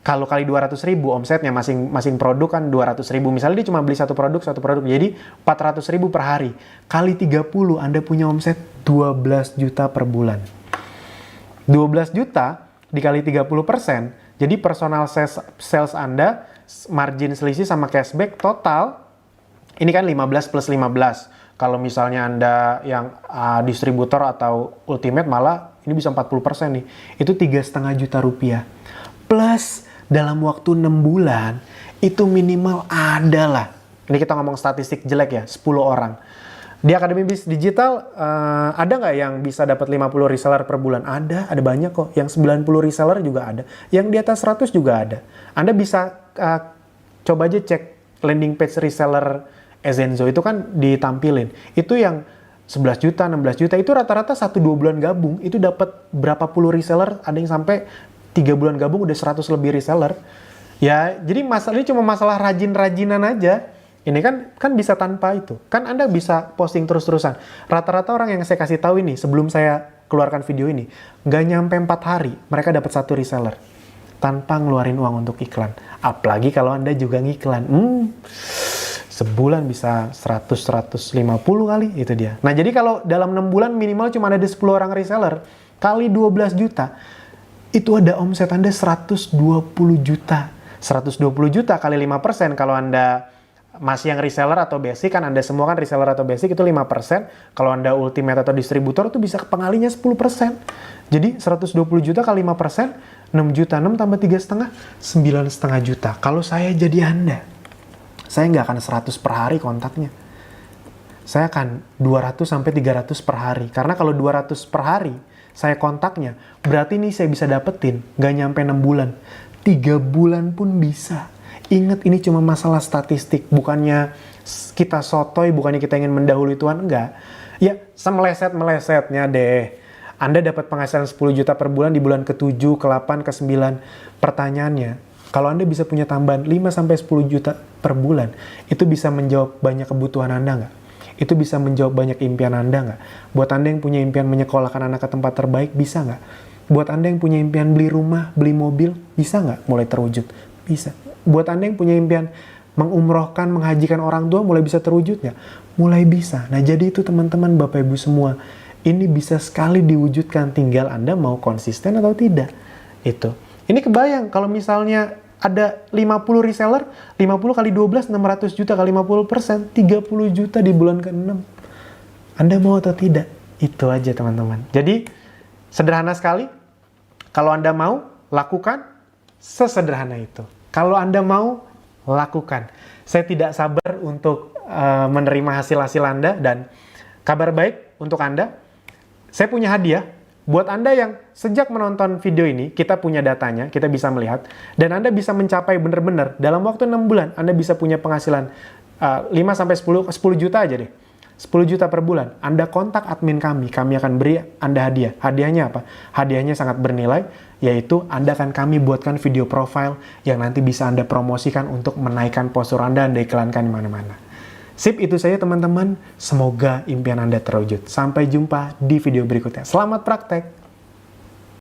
kalau kali 200.000 omsetnya masing produk kan 200.000. Misalnya dia cuma beli satu produk, jadi 400.000 per hari. Kali 30, Anda punya omset 12 juta per bulan. 12 juta dikali 30%, jadi personal sales Anda, margin selisih sama cashback total, ini kan 15 plus 15. Kalau misalnya Anda yang distributor atau ultimate malah ini bisa 40% nih. Itu 3,5 juta rupiah. Plus dalam waktu 6 bulan itu minimal adalah, ini kita ngomong statistik jelek ya, 10 orang. Di Akademi Bisnis Digital ada nggak yang bisa dapat 50 reseller per bulan? Ada banyak kok. Yang 90 reseller juga ada. Yang di atas 100 juga ada. Anda bisa coba aja cek landing page reseller Ezenzo, itu kan ditampilin. Itu yang 11 juta, 16 juta, itu rata-rata 1-2 bulan gabung, itu dapat berapa puluh reseller, ada yang sampai 3 bulan gabung udah 100 lebih reseller. Ya, jadi masalah ini cuma masalah rajin-rajinan aja. Ini kan bisa tanpa itu. Kan Anda bisa posting terus-terusan. Rata-rata orang yang saya kasih tahu ini, sebelum saya keluarkan video ini, nggak nyampe 4 hari, mereka dapat 1 reseller. Tanpa ngeluarin uang untuk iklan. Apalagi kalau Anda juga ngiklan. Sebulan bisa 100-150 kali, itu dia. Nah, jadi kalau dalam 6 bulan minimal cuma ada 10 orang reseller, kali 12 juta, itu ada omset Anda 120 juta. 120 juta kali 5%, kalau Anda masih yang reseller atau basic, kan Anda semua kan reseller atau basic itu 5%. Kalau Anda ultimate atau distributor itu bisa pengalinya 10%. Jadi 120 juta kali 5%, 6 juta, 6 tambah 3,5, 9,5 juta. Kalau saya jadi Anda, saya nggak akan 100 per hari kontaknya. Saya akan 200 sampai 300 per hari. Karena kalau 200 per hari saya kontaknya, berarti ini saya bisa dapetin nggak nyampe 6 bulan. 3 bulan pun bisa. Ingat, ini cuma masalah statistik, bukannya kita sotoy, bukannya kita ingin mendahului Tuhan, enggak. Ya, semeleset-melesetnya deh. Anda dapat penghasilan 10 juta per bulan di bulan ke-7, ke-8, ke-9. Pertanyaannya, kalau Anda bisa punya tambahan 5-10 juta per bulan, itu bisa menjawab banyak kebutuhan Anda nggak? Itu bisa menjawab banyak impian Anda nggak? Buat Anda yang punya impian menyekolahkan anak ke tempat terbaik, bisa nggak? Buat Anda yang punya impian beli rumah, beli mobil, bisa nggak mulai terwujud? Bisa. Buat Anda yang punya impian mengumrohkan, menghajikan orang tua, mulai bisa terwujud nggak? Mulai bisa. Nah, jadi itu teman-teman, Bapak Ibu semua, ini bisa sekali diwujudkan, tinggal Anda mau konsisten atau tidak. Itu. Ini kebayang kalau misalnya ada 50 reseller, 50 kali 12, 600 juta kali 50%, 30 juta di bulan ke-6. Anda mau atau tidak? Itu aja teman-teman. Jadi, sederhana sekali. Kalau Anda mau, lakukan sesederhana itu. Kalau Anda mau, lakukan. Saya tidak sabar untuk menerima hasil-hasil Anda, dan kabar baik untuk Anda, saya punya hadiah buat Anda yang sejak menonton video ini, kita punya datanya, kita bisa melihat, dan Anda bisa mencapai benar-benar dalam waktu 6 bulan, Anda bisa punya penghasilan 5-10 juta aja deh. 10 juta per bulan. Anda kontak admin kami akan beri Anda hadiah. Hadiahnya apa? Hadiahnya sangat bernilai, yaitu kami buatkan video profile yang nanti bisa Anda promosikan untuk menaikkan postur Anda iklankan di mana-mana. Sip, itu saja teman-teman. Semoga impian Anda terwujud. Sampai jumpa di video berikutnya. Selamat praktek!